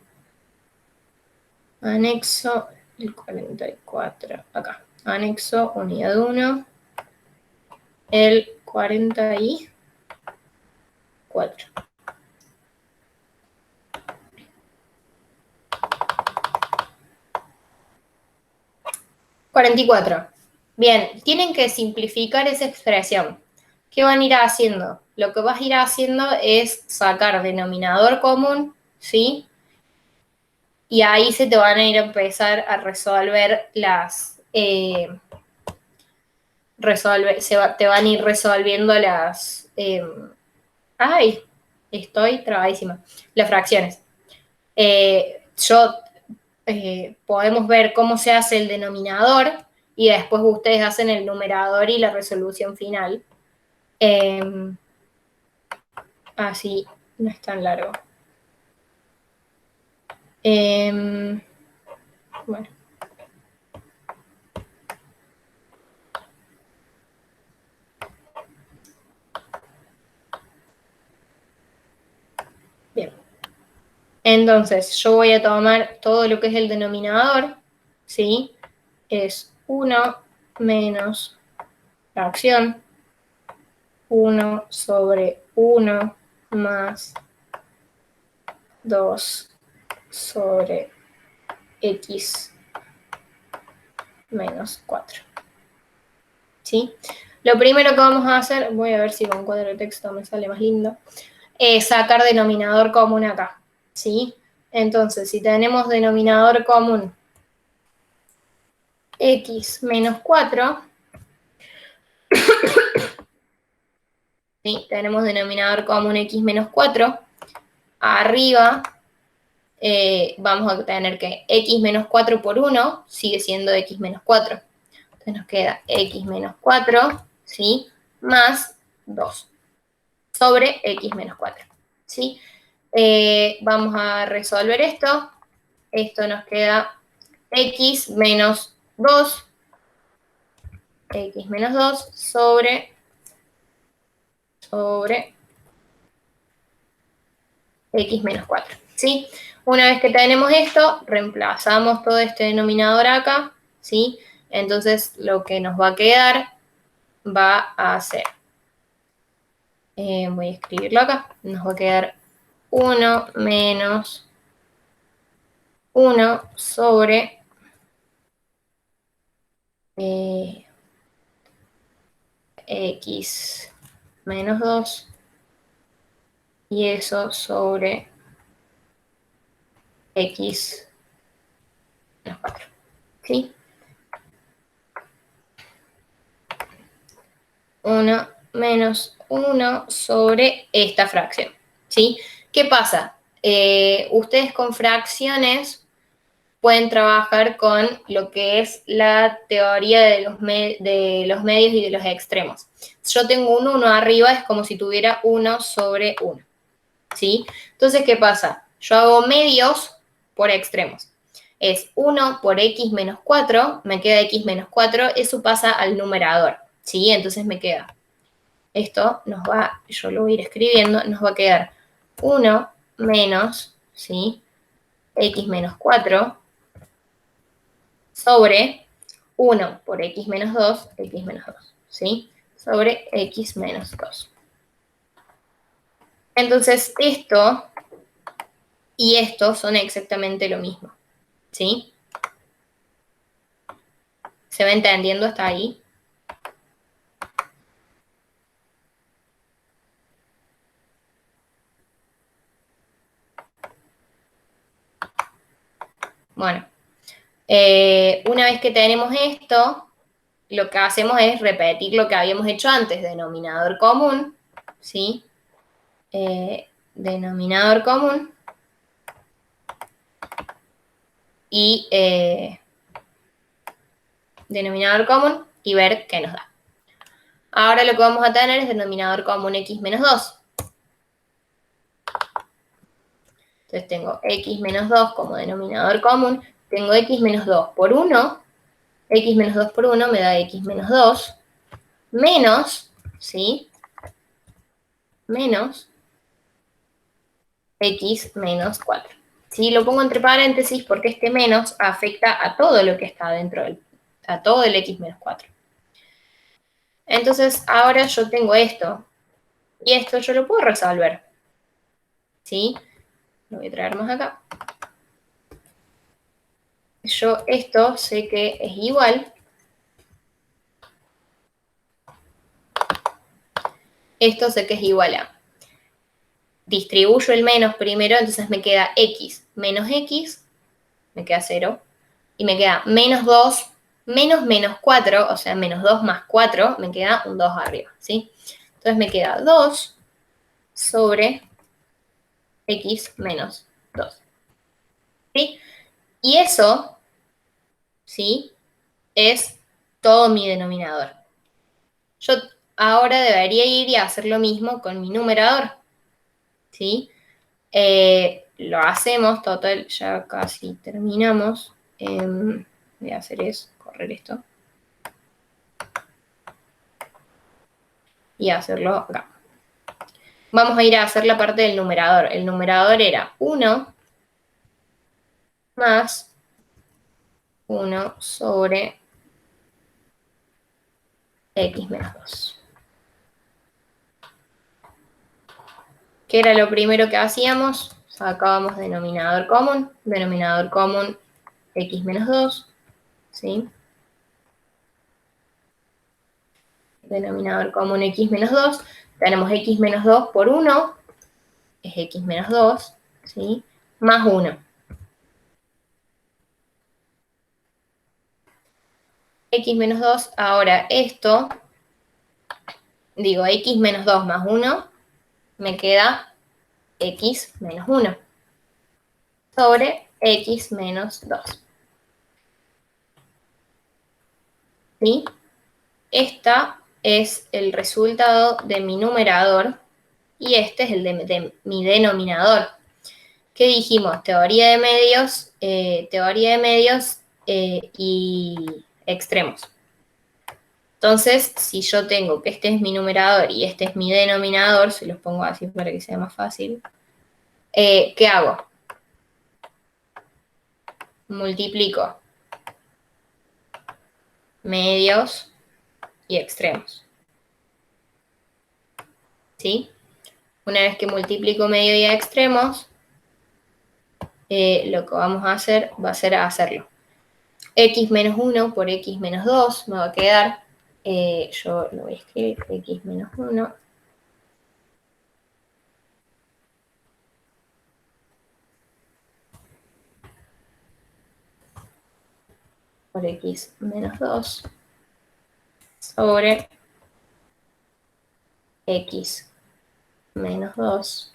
Anexo el 44. Acá. Anexo unidad 1. El 44. 44. Bien, tienen que simplificar esa expresión. ¿Qué van a ir haciendo? Lo que vas a ir haciendo es sacar denominador común, ¿sí? Y ahí se te van a ir a empezar a resolver las... te van a ir resolviendo las... ay, estoy trabadísima. Las fracciones. Podemos ver cómo se hace el denominador y después ustedes hacen el numerador y la resolución final. Así no es tan largo. Bueno. Bien. Entonces, yo voy a tomar todo lo que es el denominador, ¿sí? Es 1 menos fracción 1 sobre 1 más 2 sobre x menos 4. ¿Sí? Lo primero que vamos a hacer, voy a ver si con cuadro de texto me sale más lindo, es sacar denominador común acá. ¿Sí? Entonces, si tenemos denominador común x menos 4, ¿sí? Tenemos denominador común x menos 4, arriba vamos a tener que x menos 4 por 1 sigue siendo x menos 4. Entonces nos queda x menos 4, ¿sí? Más 2 sobre x menos 4, ¿sí? Vamos a resolver esto. Esto nos queda x menos 2 sobre x menos 4, ¿sí? Una vez que tenemos esto, reemplazamos todo este denominador acá, ¿sí? Entonces, lo que nos va a quedar va a ser, voy a escribirlo acá, nos va a quedar 1 menos 1 sobre x menos 2 y eso sobre x menos 4, ¿sí? 1 menos 1 sobre esta fracción, ¿sí? ¿Qué pasa? Ustedes con fracciones pueden trabajar con lo que es la teoría de los medios y de los extremos. Si yo tengo un 1 arriba, es como si tuviera 1 sobre 1, ¿sí? Entonces, ¿qué pasa? Yo hago medios por extremos. Es 1 por x menos 4, me queda x menos 4, eso pasa al numerador, ¿sí? Entonces me queda, esto nos va, yo lo voy a ir escribiendo, nos va a quedar 1 menos, ¿sí? X menos 4 sobre 1 por x menos 2, ¿sí? Sobre x menos 2. Entonces, esto y esto son exactamente lo mismo, ¿sí? ¿Se va entendiendo hasta ahí? Bueno, una vez que tenemos esto, lo que hacemos es repetir lo que habíamos hecho antes, denominador común, ¿sí? Denominador común y denominador común y ver qué nos da. Ahora lo que vamos a tener es denominador común x menos 2. Entonces tengo x menos 2 como denominador común, tengo x menos 2 por 1, x menos 2 por 1 me da x menos 2, menos, ¿sí? Menos x menos 4. ¿Sí? Lo pongo entre paréntesis porque este menos afecta a todo lo que está dentro a todo el x menos 4. Entonces, ahora yo tengo esto, y esto yo lo puedo resolver, ¿sí? Lo voy a traer más acá. Yo esto sé que es igual. Esto sé que es igual a. Distribuyo el menos primero, entonces me queda x menos x, me queda 0, y me queda menos 2, menos 4, o sea, menos 2 más 4, me queda un 2 arriba, ¿sí? Entonces me queda 2 sobre x menos 2, ¿sí? Y eso, ¿sí? Es todo mi denominador. Yo ahora debería ir y hacer lo mismo con mi numerador, ¿sí? Lo hacemos, total, ya casi terminamos. Voy a hacer es correr esto. Y hacerlo acá. Vamos a ir a hacer la parte del numerador. El numerador era 1 más 1 sobre x menos 2. ¿Qué era lo primero que hacíamos? Sacábamos denominador común x menos 2, ¿sí? Denominador común x menos 2, tenemos x menos 2 por 1, es x menos 2, ¿sí? Más 1. X menos 2, ahora esto, digo x menos 2 más 1, me queda x menos 1 sobre x menos 2. ¿Sí? Esta es el resultado de mi numerador y este es el de mi denominador. ¿Qué dijimos? Teoría de medios y extremos. Entonces, si yo tengo que este es mi numerador y este es mi denominador, se los pongo así para que sea más fácil, ¿qué hago? Multiplico medios y extremos. ¿Sí? Una vez que multiplico medios y extremos, lo que vamos a hacer va a ser hacerlo. X menos 1 por x menos 2 me va a quedar, yo lo voy a escribir, x menos 1 por x menos 2 sobre x menos 2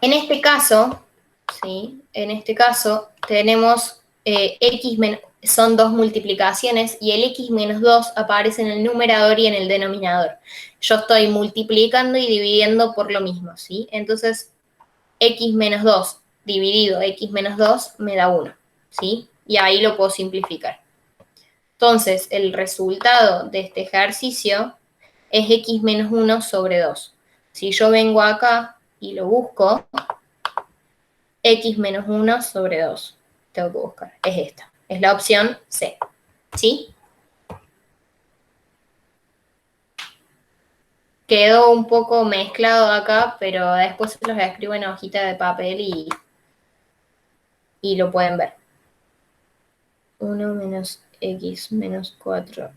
En este caso, ¿sí? En este caso tenemos son dos multiplicaciones y el x menos 2 aparece en el numerador y en el denominador. Yo estoy multiplicando y dividiendo por lo mismo, ¿sí? Entonces, x menos 2 dividido x menos 2 me da 1, ¿sí? Y ahí lo puedo simplificar. Entonces, el resultado de este ejercicio es x menos 1 sobre 2. Si yo vengo acá y lo busco, x menos 1 sobre 2. Tengo que buscar. Es esta. Es la opción C. ¿Sí? Quedó un poco mezclado acá, pero después los escribo en hojita de papel y lo pueden ver. 1 menos x menos 4.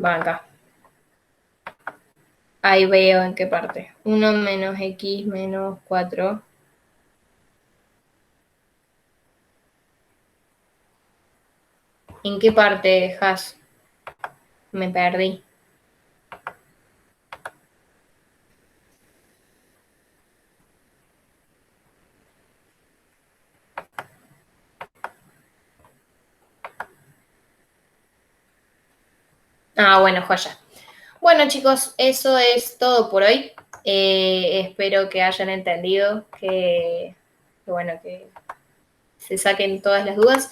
Va acá. Ahí veo en qué parte. 1 menos x menos 4. ¿En qué parte, Has? Me perdí. Ah, bueno, joya. Bueno, chicos, eso es todo por hoy. Espero que hayan entendido, que bueno, que se saquen todas las dudas.